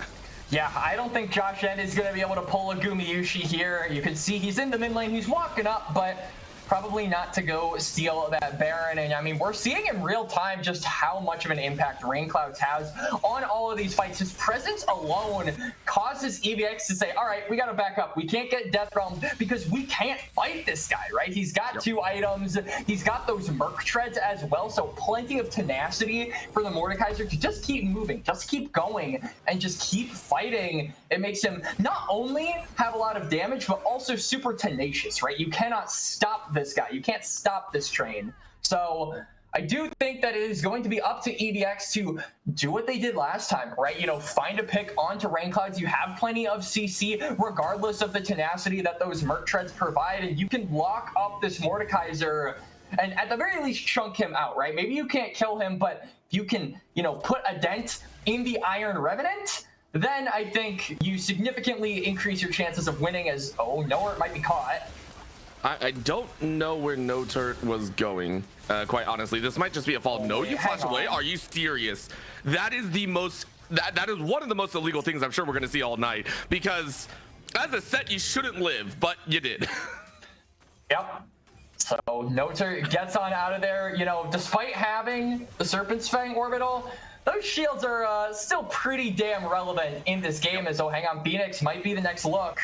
Yeah, I don't think Josh N is gonna be able to pull a Gumayushi here. You can see he's in the mid lane, he's walking up, but probably not to go steal that Baron. And I mean, we're seeing in real time just how much of an impact Rainclouds has on all of these fights. His presence alone causes EVX to say, all right, we got to back up. We can't get Death Realm because we can't fight this guy, right? He's got 2 items. He's got those Merc Treads as well. So plenty of tenacity for the Mordekaiser to just keep moving, just keep going, and just keep fighting. It makes him not only have a lot of damage, but also super tenacious, right? You cannot stop this guy. You can't stop this train. So I do think that it is going to be up to EVX to do what they did last time, right? You know, find a pick onto Rainclouds. You have plenty of CC, regardless of the tenacity that those Merc Treads provide, and you can lock up this Mordekaiser and at the very least chunk him out, right? Maybe you can't kill him, but you can, you know, put a dent in the Iron Revenant. Then I think you significantly increase your chances of winning, as, oh, Nowhere might be caught. I don't know where No Turret was going, quite honestly. This might just be a fall. No, you flash away. Are you serious? That is the most, that is one of the most illegal things I'm sure we're going to see all night, because as a set, you shouldn't live, but you did. Yep. So No Turret gets on out of there. You know, despite having the Serpent's Fang orbital, those shields are still pretty damn relevant in this game, as, oh, hang on, Phoenix might be the next look.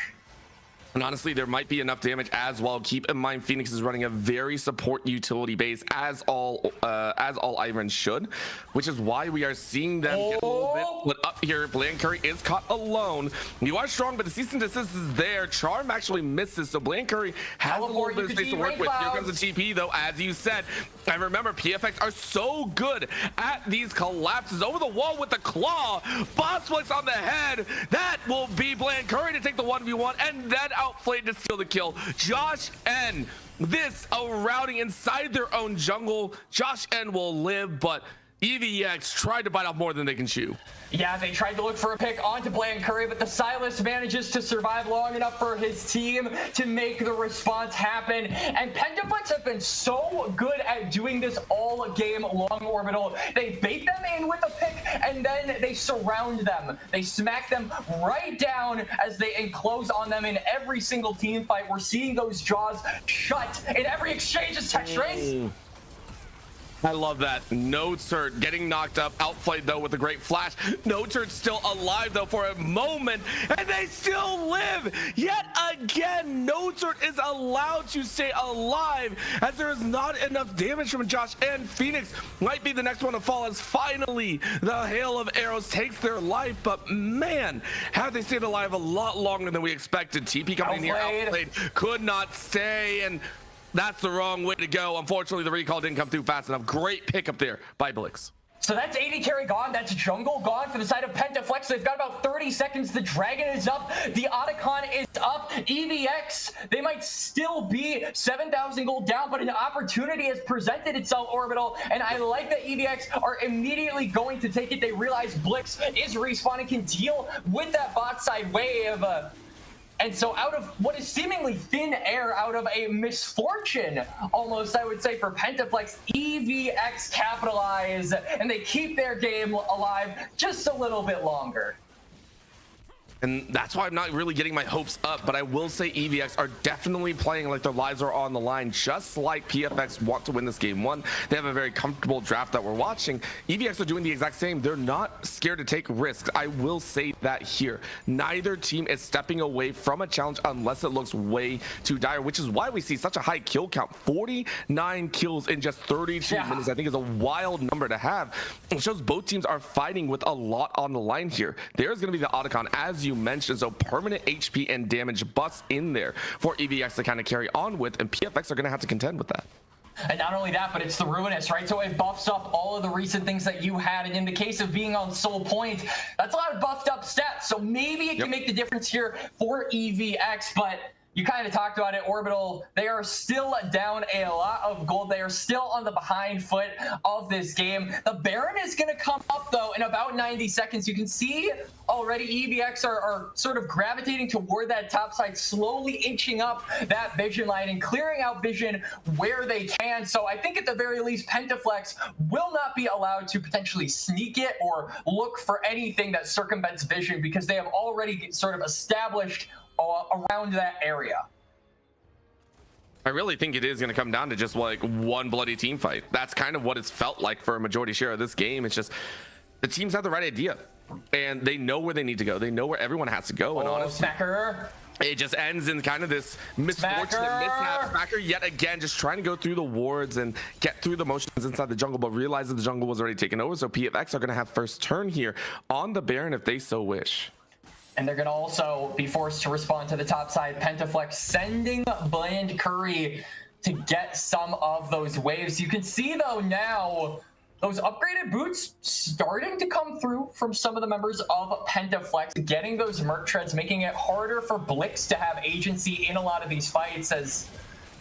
And honestly, there might be enough damage as well. Keep in mind, Phoenix is running a very support utility base, as all Irons should, which is why we are seeing them get a little bit split up here. Bland Curry is caught alone. You are strong, but the cease and desist is there. Charm actually misses, so Bland Curry has a little bit of space to work with. Here comes the TP, though, as you said. And remember, PFX are so good at these collapses over the wall with the claw. Boss flicks on the head. That will be Bland Curry to take the 1v1, and then Outplayed to steal the kill. Josh N, this a routing inside their own jungle. Josh N will live, but EVX tried to bite off more than they can chew. Yeah, they tried to look for a pick onto Bland Curry, but the Silas manages to survive long enough for his team to make the response happen. And Pentaflex have been so good at doing this all game long, Orbital. They bait them in with a pick, and then they surround them. They smack them right down as they enclose on them in every single team fight. We're seeing those jaws shut in every exchange as Tech Trace. I love that. NoTurt getting knocked up, outplayed though with a great flash. NoTurt still alive though for a moment, and they still live. Yet again, NoTurt is allowed to stay alive as there is not enough damage from Josh, and Phoenix might be the next one to fall as finally the hail of arrows takes their life. But man, have they stayed alive a lot longer than we expected. TP coming in here, outplayed, could not stay, and that's the wrong way to go. Unfortunately, the recall didn't come through fast enough. Great pick up there by Blix. So that's AD carry gone. That's jungle gone for the side of Pentaflex. They've got about 30 seconds. The dragon is up. The Otacon is up. EVX, they might still be 7,000 gold down, but an opportunity has presented itself, Orbital. And I like that EVX are immediately going to take it. They realize Blix is respawning, can deal with that bot side wave. And so out of what is seemingly thin air, out of a misfortune, almost, I would say, for Pentaflex, EVX capitalize, and they keep their game alive just a little bit longer. And that's why I'm not really getting my hopes up, but I will say EVX are definitely playing like their lives are on the line, just like PFX want to win this game one. They have a very comfortable draft that we're watching. EVX are doing the exact same. They're not scared to take risks. I will say that here. Neither team is stepping away from a challenge unless it looks way too dire, which is why we see such a high kill count. 49 kills in just 32 minutes, I think, is a wild number to have. It shows both teams are fighting with a lot on the line here. There's going to be the Otacon, as you mentioned, so permanent HP and damage buffs in there for EVX to kind of carry on with, and PFX are going to have to contend with that. And not only that, but it's the Ruinous, right? So it buffs up all of the recent things that you had. And in the case of being on Soul Point, that's a lot of buffed up stats. So maybe it can make the difference here for EVX, but you kind of talked about it, Orbital. They are still down a lot of gold. They are still on the behind foot of this game. The Baron is going to come up, though, in about 90 seconds. You can see already EVX are sort of gravitating toward that top side, slowly inching up that vision line and clearing out vision where they can. So I think at the very least, Pentaflex will not be allowed to potentially sneak it or look for anything that circumvents vision, because they have already sort of established around that area. I really think it is going to come down to just like one bloody team fight. That's kind of what it's felt like for a majority share of this game. It's just the teams have the right idea and they know where they need to go. They know where everyone has to go. And honestly, Smacker. It just ends in kind of this misfortunate mishap. Smacker yet again just trying to go through the wards and get through the motions inside the jungle, but realized that the jungle was already taken over. So PFX are going to have first turn here on the Baron if they so wish. And they're going to also be forced to respond to the top side. Pentaflex sending Bland Curry to get some of those waves. You can see, though, now those upgraded boots starting to come through from some of the members of Pentaflex, getting those merc treads, making it harder for Blix to have agency in a lot of these fights. As,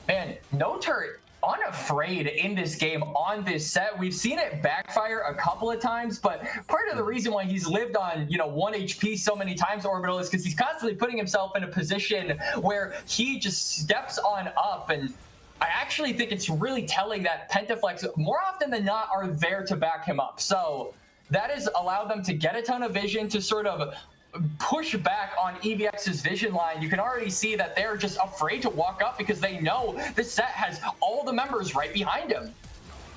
man, NoTurt unafraid in this game on this set. We've seen it backfire a couple of times, but part of the reason why he's lived on 1 HP so many times, Orbital, is because he's constantly putting himself in a position where he just steps on up. And I actually think it's really telling that Pentaflex more often than not are there to back him up. So that has allowed them to get a ton of vision to sort of push back on EVX's vision line. You can already see that they're just afraid to walk up because they know this set has all the members right behind him.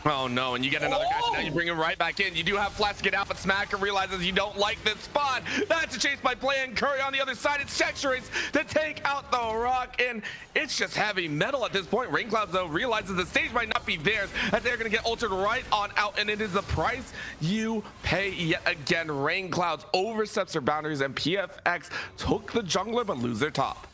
Oh no, and you get another guy, so now you bring him right back in. You do have flash to get out, but Smacker realizes you don't like this spot. That's a chase by Bland Curry on the other side. It's Texturates to take out the rock, and it's just heavy metal at this point. Rainclouds, though, realizes the stage might not be theirs, as they're going to get altered right on out, and it is the price you pay yet again. Rainclouds oversteps their boundaries, and PFX took the jungler, but lose their top.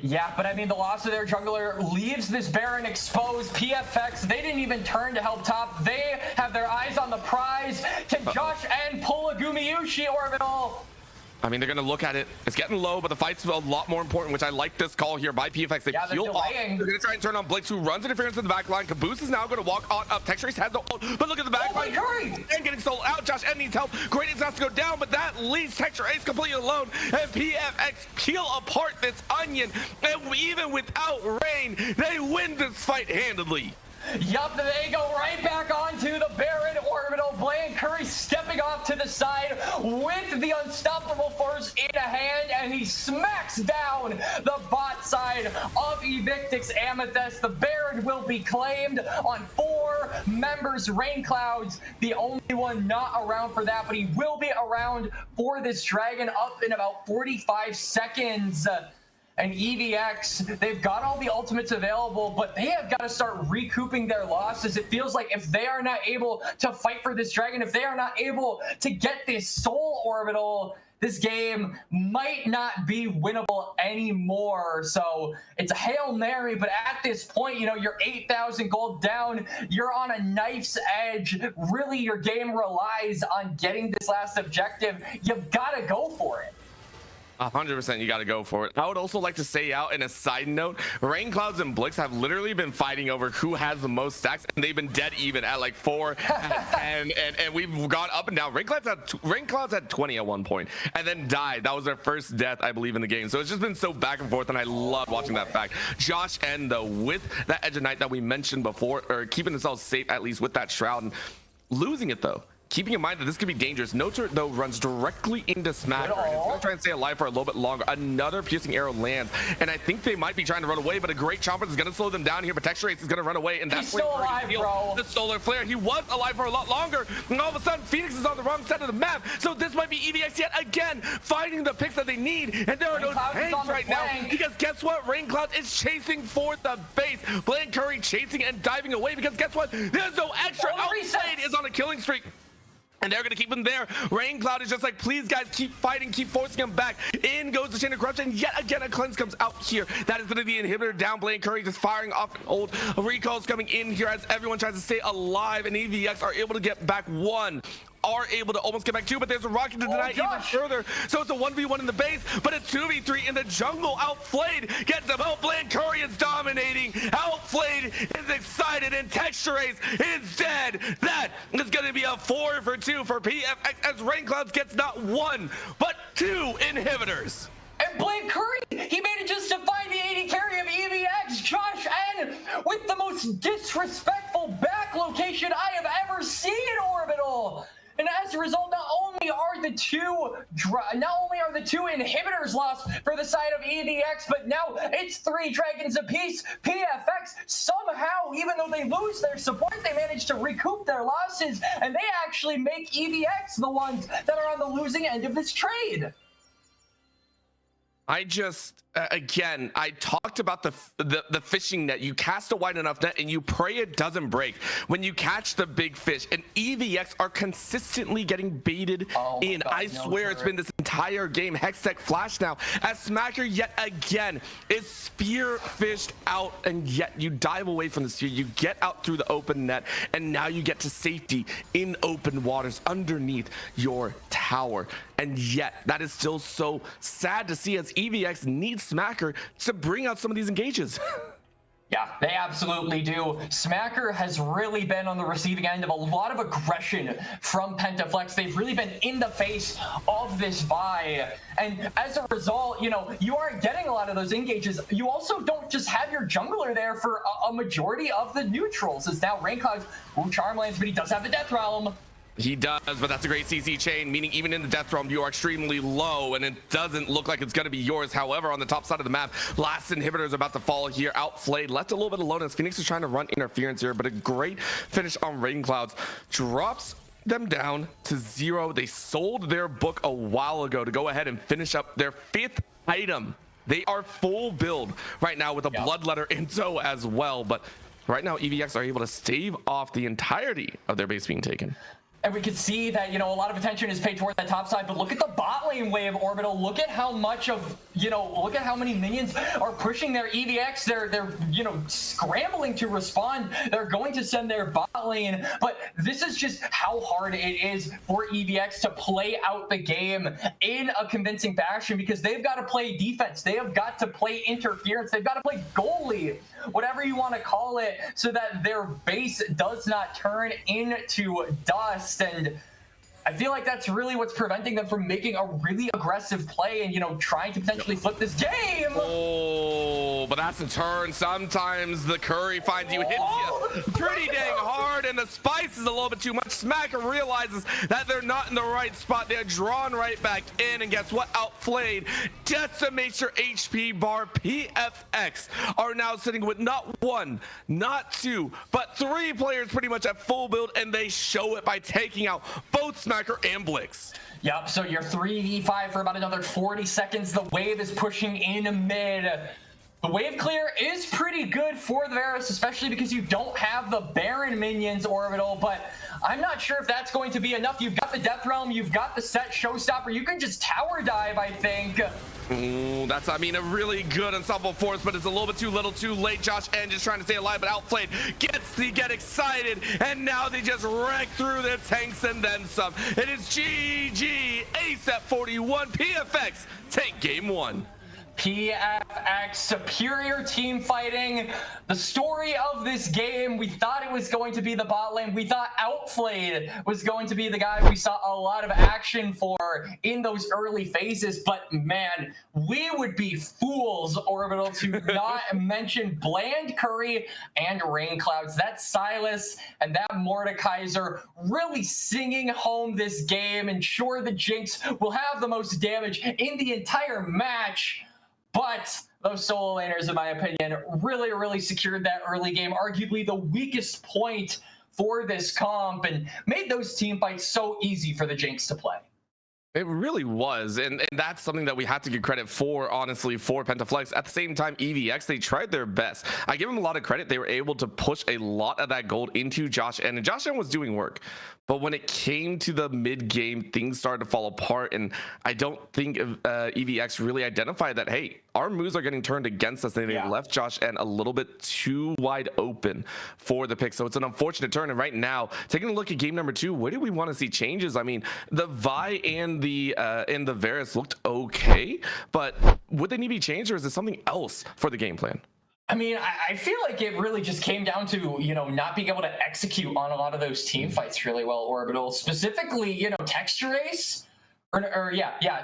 Yeah, but I mean, the loss of their jungler leaves this Baron exposed. PFX, they didn't even turn to help top. They have their eyes on the prize. Can Josh and pull a Gumayushi, Orbital? I mean, they're going to look at it. It's getting low, but the fight's a lot more important, which I like this call here by PFX. They peel off. They're going to try and turn on Blix, who runs interference in the back line. Caboose is now going to walk on up. Textrace has the ult, but look at the back line. And getting sold out. Josh N needs help. Gradients has to go down, but that leaves Textrace completely alone. And PFX peel apart this onion. And even without Rain, they win this fight handily. Yup, they go right back onto the Baron orbital. Bland Curry stepping off to the side with the unstoppable force in a hand, and he smacks down the bot side of Evictix Amethyst. The Baron will be claimed on 4 members. Rain Clouds, the only one not around for that, but he will be around for this dragon up in about 45 seconds. And EVX, they've got all the ultimates available, but they have got to start recouping their losses. It feels like if they are not able to fight for this dragon, if they are not able to get this soul orbital, this game might not be winnable anymore. So it's a Hail Mary, but at this point, you know, you're 8,000 gold down. You're on a knife's edge. Really, your game relies on getting this last objective. You've got to go for it. 100% you got to go for it. I would also like to say out in a side note, Rain Clouds and Blix have literally been fighting over who has the most stacks, and they've been dead even at like 4 and we've gone up and down. Rain Clouds had 20 at one point and then died. That was their first death, I believe, in the game. So it's just been so back and forth, and I love watching that fact. Josh N, though, with that Edge of Night that we mentioned before, or keeping themselves safe at least with that Shroud, and losing it though. Keeping in mind that this could be dangerous. Notur, though, runs directly into Smacker. He's going to try and stay alive for a little bit longer. Another piercing arrow lands, and I think they might be trying to run away, but a great Chompers is going to slow them down here, but Textrace is going to run away, and that's where alive, bro. The Solar Flare. He was alive for a lot longer, and all of a sudden, Phoenix is on the wrong side of the map, so this might be EVX yet again, finding the picks that they need, and there are no tanks right now, because guess what? Rain Cloud is chasing for the base. Bland Curry chasing and diving away, because guess what? There's no extra. Outplayed is on a killing streak. And they're going to keep him there. Rain Cloud is just like, please, guys, keep fighting, keep forcing him back. In goes the Chain of Corruption. Yet again, a cleanse comes out here. That is going to be the inhibitor down. Bland Curry just firing off old recalls coming in here as everyone tries to stay alive. And EVX are able to get back 1. Are able to almost get back 2, but there's a rocket to deny even further. So it's a 1v1 in the base, but a 2v3 in the jungle. Outflayed gets him out. Bland Curry is dominating. Outflayed is excited, and Textrace is dead. That is going to be a 4 for 2 for PFX as Rain Clouds gets not 1, but 2 inhibitors. And Bland Curry, he made it just to find the 80 carry of EVX. Josh N with the most disrespectful back location I have ever seen in Orbital. And as a result, not only are the two inhibitors lost for the side of EVX, but now it's 3 dragons apiece. PFX somehow, even though they lose their support, they manage to recoup their losses, and they actually make EVX the ones that are on the losing end of this trade. I just, again, I talked about the fishing net. You cast a wide enough net and you pray it doesn't break when you catch the big fish, and EVX are consistently getting baited in. God, I swear it's been this entire game. Hextech Flash now as Smacker yet again is spear fished out, and yet you dive away from the spear. You get out through the open net, and now you get to safety in open waters underneath your tower. And yet that is still so sad to see as EVX needs Smacker to bring out some of these engages. Yeah, they absolutely do. Smacker has really been on the receiving end of a lot of aggression from Pentaflex. They've really been in the face of this Vi. And as a result, you know, you aren't getting a lot of those engages. You also don't just have your jungler there for a majority of the neutrals. It's now Rain Clouds, Charmlands, but he does have the Death Realm. He does, but that's a great CC chain, meaning even in the Death Realm, you are extremely low, and it doesn't look like it's going to be yours. However, on the top side of the map, last inhibitor is about to fall here, outflayed, left a little bit alone as Phoenix is trying to run interference here, but a great finish on Rain Clouds. Drops them down to 0. They sold their book a while ago to go ahead and finish up their 5th item. They are full build right now with a Bloodletter in tow as well, but right now EVX are able to stave off the entirety of their base being taken. And we could see that, a lot of attention is paid toward that top side, but look at the bot lane wave, Orbital. Look at how much of, look at how many minions are pushing their EVX. They're scrambling to respond. They're going to send their bot lane, but this is just how hard it is for EVX to play out the game in a convincing fashion, because they've got to play defense. They have got to play interference. They've got to play goalie, whatever you want to call it, so that their base does not turn into dust. And I feel like that's really what's preventing them from making a really aggressive play and, trying to potentially flip this game. Oh, but that's a turn. Sometimes the curry finds you, hits you pretty dang hard, and the spice is a little bit too much. Smacker realizes that they're not in the right spot. They're drawn right back in, and guess what? Outplayed. Decimates your HP bar. PFX are now sitting with not one, not two, but three players pretty much at full build, and they show it by taking out both Smacker and Blix. Yep, so you're 3v5 for about another 40 seconds. The wave is pushing in mid. The wave clear is pretty good for the Varus, especially because you don't have the Baron minions, Orbital, but I'm not sure if that's going to be enough. You've got the Death Realm, you've got the set Showstopper. You can just tower dive, I think. Ooh, that's, a really good ensemble force, but it's a little bit too little too late. Josh N just trying to stay alive, but outplayed. Get excited, and now they just wreck through their tanks and then some. It is GG, Ace at 41, PFX take game one. PFX, superior team fighting. The story of this game, we thought it was going to be the bot lane. We thought Outplayed was going to be the guy we saw a lot of action for in those early phases, but man, we would be fools, Orbital, to not mention Bland Curry and Rain Clouds. That Silas and that Mordekaiser really singing home this game. And sure, the Jinx will have the most damage in the entire match, but those solo laners, in my opinion, really secured that early game, arguably the weakest point for this comp, and made those team fights so easy for the Jinx to play. It really was, and that's something that we have to give credit for, honestly, for Pentaflex. At the same time, EVX, they tried their best. I give them a lot of credit. They were able to push a lot of that gold into Josh N, and Josh N was doing work. But when it came to the mid-game, things started to fall apart, and I don't think EVX really identified that, hey, our moves are getting turned against us, and they left Josh N a little bit too wide open for the pick. So it's an unfortunate turn, and right now, taking a look at game number 2, where do we want to see changes? I mean, the Vi and the Varus looked okay, but would they need to be changed, or is there something else for the game plan? I mean, I feel like it really just came down to, not being able to execute on a lot of those team fights really well, Orbital. Specifically, Texture Ace,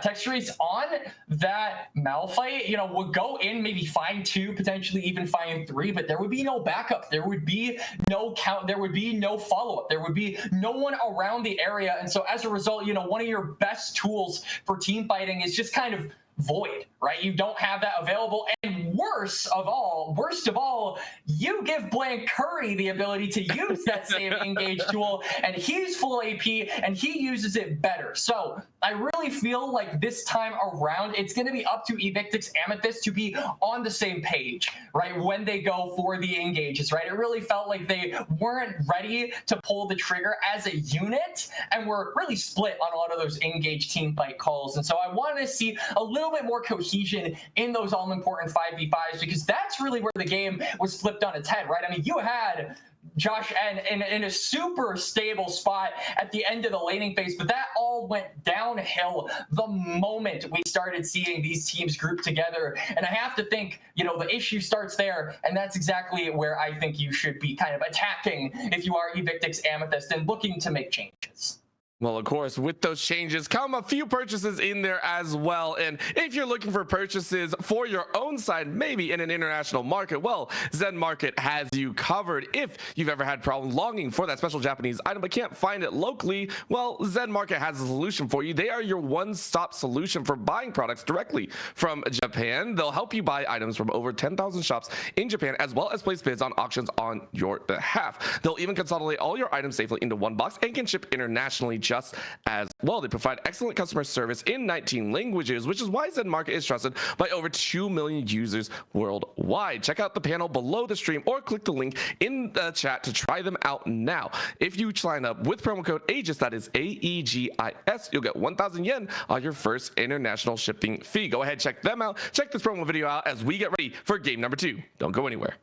Texture Ace on that Malphite, would go in, maybe find 2, potentially even find 3, but there would be no backup. There would be no count. There would be no follow-up. There would be no one around the area. And so as a result, one of your best tools for team fighting is just kind of void, right? You don't have that available, and worst of all, you give Blank Curry the ability to use that same engage tool, and he's full AP and he uses it better. So I really feel like this time around, it's going to be up to Evictix Amethyst to be on the same page, right? When they go for the engages, right? It really felt like they weren't ready to pull the trigger as a unit, and were really split on a lot of those engage team fight calls. And so I wanted to see a little bit more cohesion in those all-important 5v5s, because that's really where the game was flipped on its head, right? I mean, you had Josh N in a super stable spot at the end of the laning phase, but that all went downhill the moment we started seeing these teams group together. And I have to think, the issue starts there, and that's exactly where I think you should be kind of attacking if you are Evictix Amethyst and looking to make changes. Well, of course, with those changes come a few purchases in there as well. And if you're looking for purchases for your own side, maybe in an international market, well, Zen Market has you covered. If you've ever had problems longing for that special Japanese item but can't find it locally, well, Zen Market has a solution for you. They are your one-stop solution for buying products directly from Japan. They'll help you buy items from over 10,000 shops in Japan, as well as place bids on auctions on your behalf. They'll even consolidate all your items safely into one box and can ship internationally. just as well. They provide excellent customer service in 19 languages, which is why Zen Market is trusted by over 2 million users worldwide. Check out the panel below the stream or click the link in the chat to try them out now. If you sign up with promo code Aegis, that is AEGIS, you'll get 1,000 yen on your first international shipping fee. Go ahead, check them out. Check this promo video out as we get ready for game number 2. Don't go anywhere.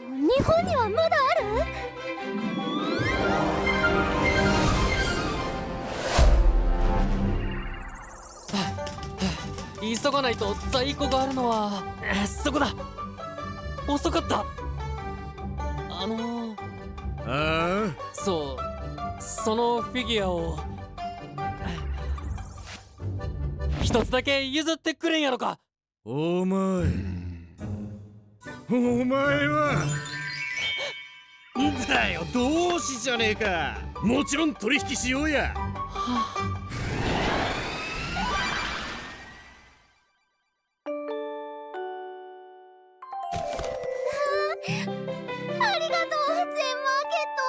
日本にはまだある？急がないと在庫があるのはそこだ。遅かった。そのフィギュアを一つだけ譲ってくれんやろか。お前はんだよ、同志じゃねえか。もちろん取引しようや。ありがとう、全マーケット。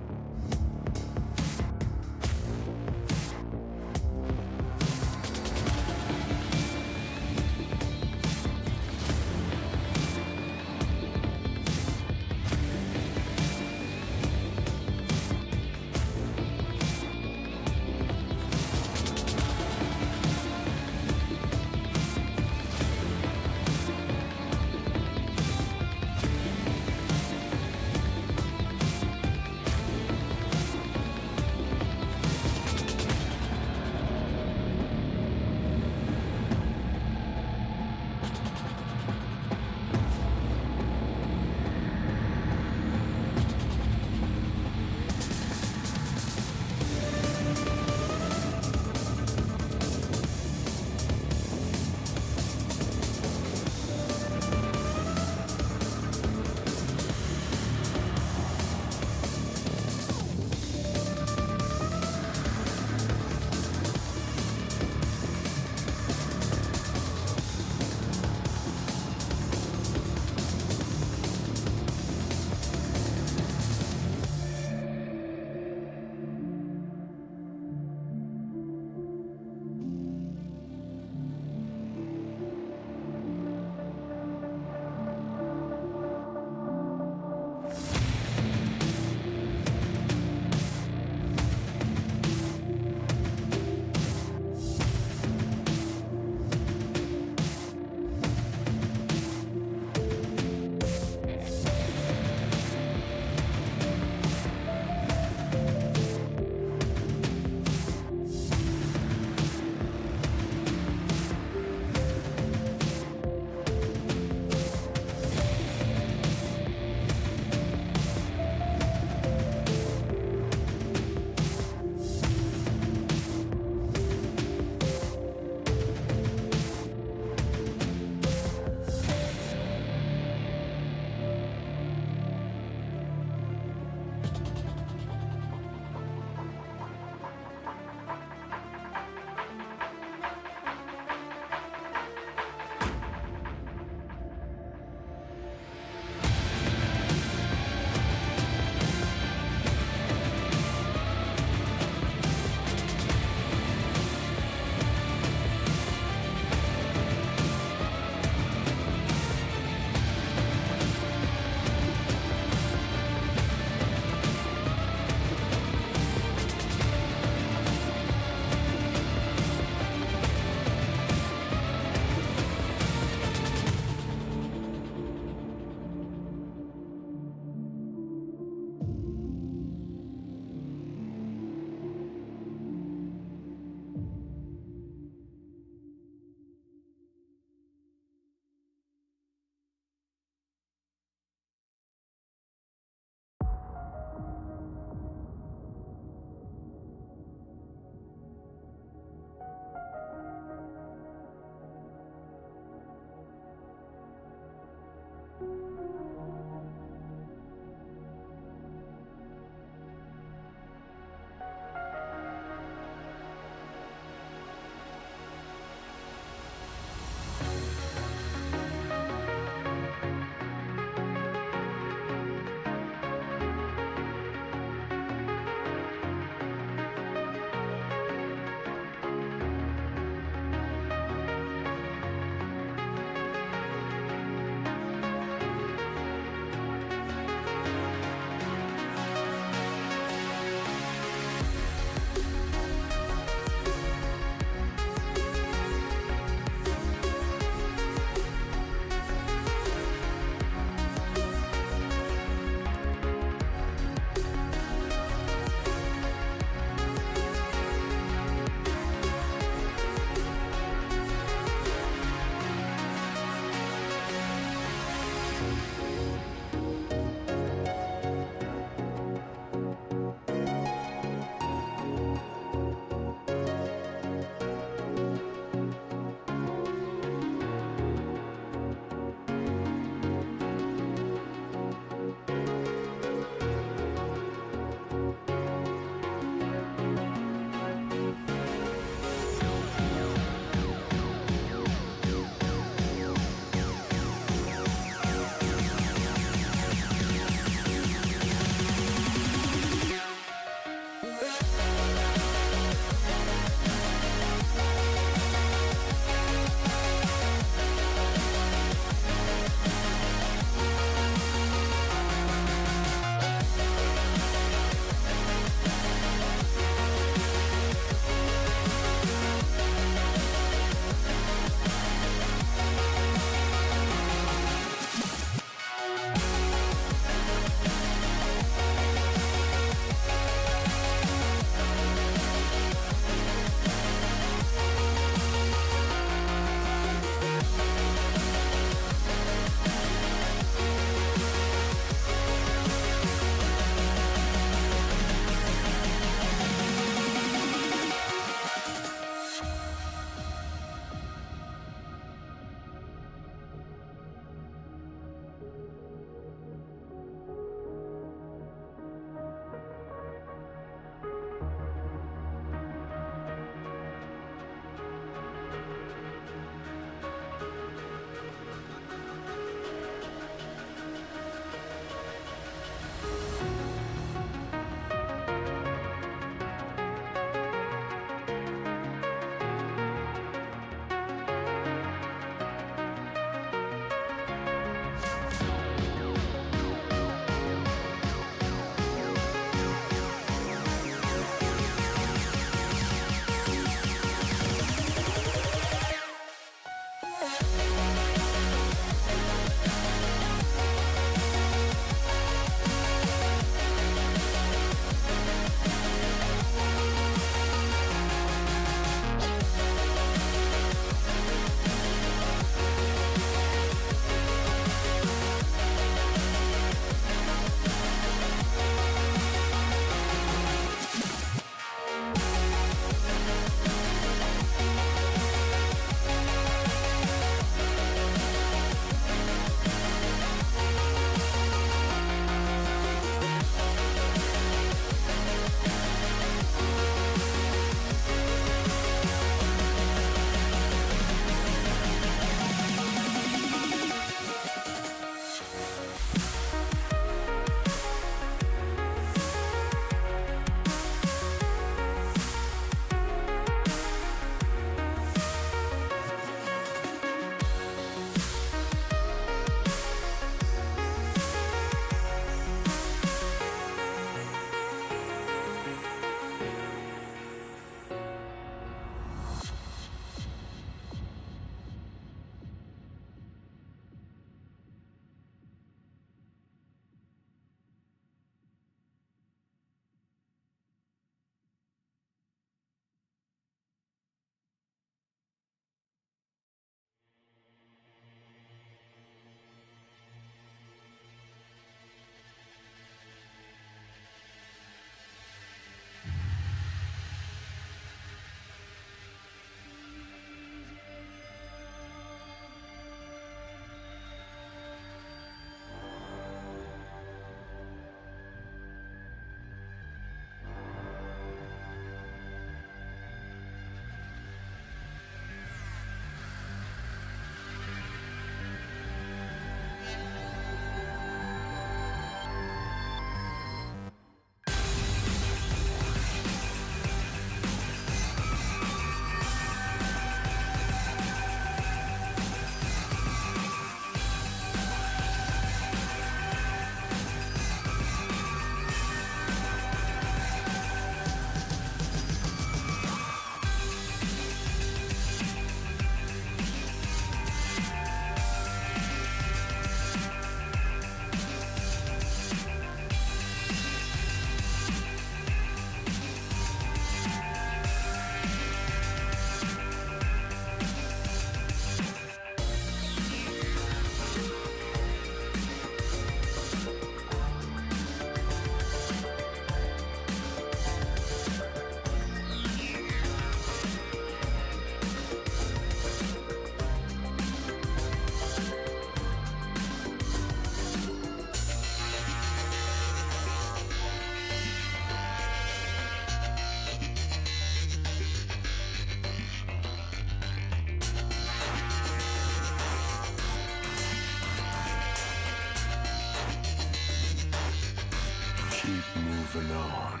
Keep moving on.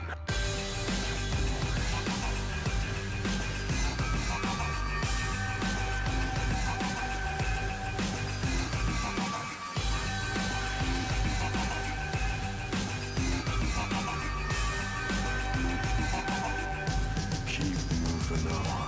Keep moving on.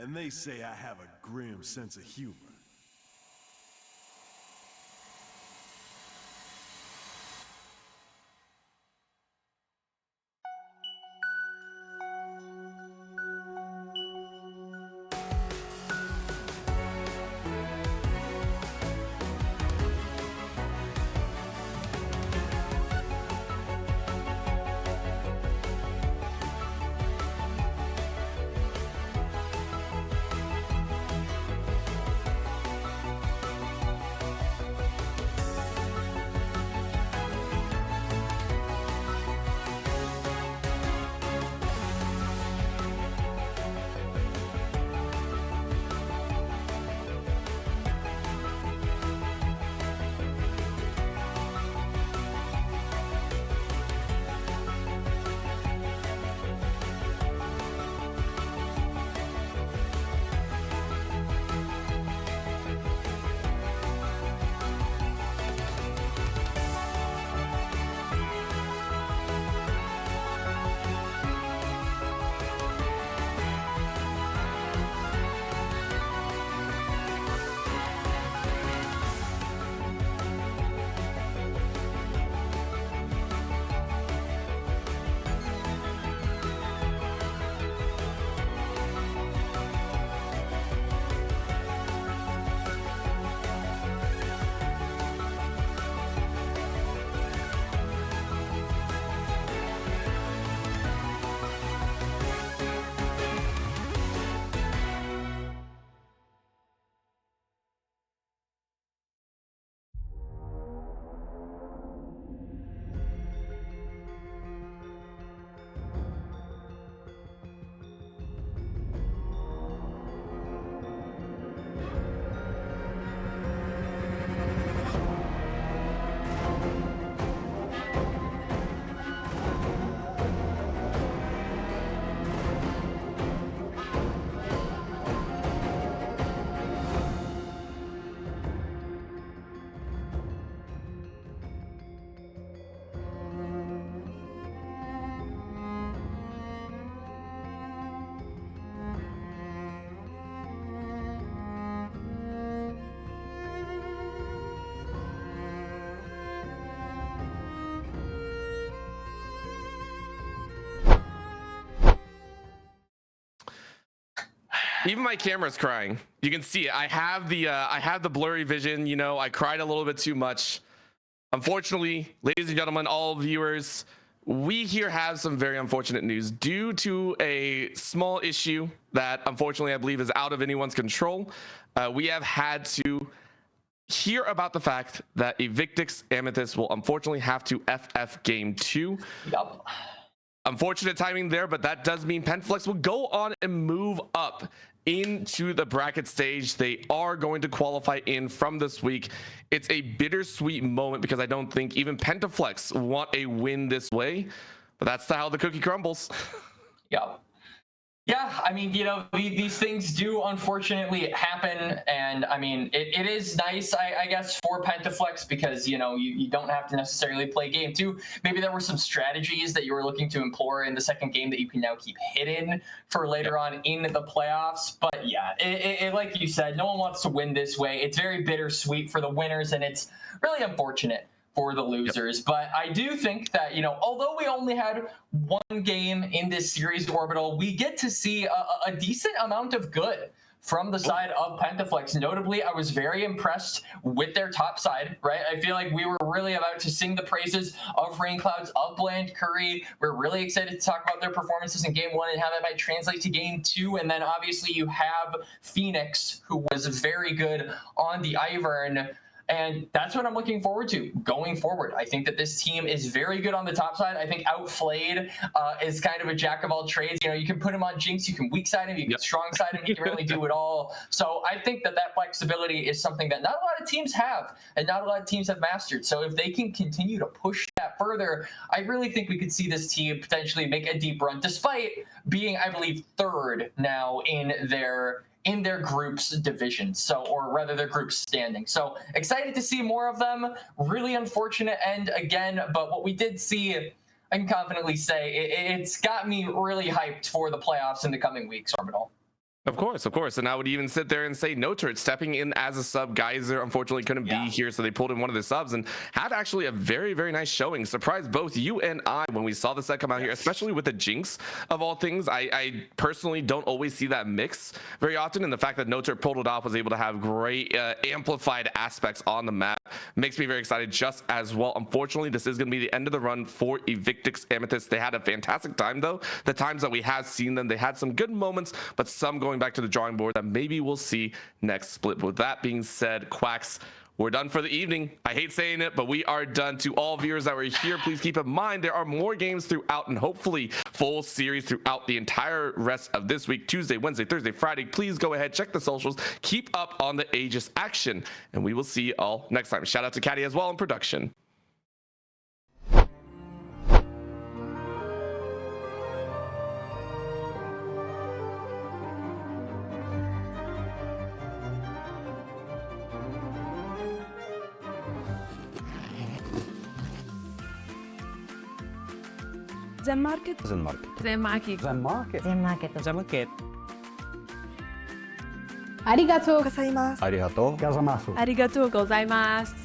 And they say I have a grim sense of humor. Even my camera's crying. You can see it. I have the blurry vision. You know, I cried a little bit too much. Unfortunately, ladies and gentlemen, all viewers, we here have some very unfortunate news due to a small issue that unfortunately I believe is out of anyone's control. We have had to hear about the fact that Evictix Amethyst will unfortunately have to FF Game 2. Yup. Unfortunate timing there, but that does mean Pentaflex will go on and move up into the bracket stage. They are going to qualify in from this week. It's a bittersweet moment because I don't think even Pentaflex want a win this way, but that's how the cookie crumbles. Yeah. Yeah, I mean, these things do unfortunately happen, and I mean, it is nice, I guess, for Pentaflex because, you don't have to necessarily play game two. Maybe there were some strategies that you were looking to employ in the second game that you can now keep hidden for later on in the playoffs. But yeah, it like you said, no one wants to win this way. It's very bittersweet for the winners, and it's really unfortunate for the losers. Yep. But I do think that, although we only had one game in this series, Orbital, we get to see a decent amount of good from the side of Pentaflex. Notably, I was very impressed with their top side, right? I feel like we were really about to sing the praises of Rain Clouds, of Bland Curry. We're really excited to talk about their performances in game one and how that might translate to game two. And then obviously you have Phoenix, who was very good on the Ivern. And that's what I'm looking forward to going forward. I think that this team is very good on the top side. I think Outflayed is kind of a jack of all trades. You can put him on Jinx, you can weak side him, you can strong side him, he can really do it all. So I think that flexibility is something that not a lot of teams have and not a lot of teams have mastered. So if they can continue to push that further, I really think we could see this team potentially make a deep run, despite being, I believe, third now in their group's division, or rather their group's standing. So excited to see more of them. Really unfortunate end again, but what we did see, I can confidently say it's got me really hyped for the playoffs in the coming weeks, Orbital. Of course. And I would even sit there and say No Turret stepping in as a sub. Geyser unfortunately couldn't be here, so they pulled in one of the subs and had actually a very, very nice showing. Surprised both you and I when we saw the set come out here, especially with the Jinx of all things. I personally don't always see that mix very often, and the fact that No Turret pulled it off, was able to have great amplified aspects on the map makes me very excited just as well. Unfortunately, this is going to be the end of the run for Evictix Amethyst. They had a fantastic time though. The times that we have seen them, they had some good moments, but some going back to the drawing board that maybe we'll see next split. With that being said, Quacks, we're done for the evening. I hate saying it, but we are done. To all viewers that were here, please keep in mind there are more games throughout and hopefully full series throughout the entire rest of this week, Tuesday, Wednesday, Thursday, Friday. Please go ahead, check the socials, keep up on the Aegis action, and we will see you all next time. Shout out to Caddy as well in production. Zen Market. Zen Market. Zen Market. Zen Market. Zen Market. Zen Market. ありがとうございます。ありがとうございます。ありがとうございます。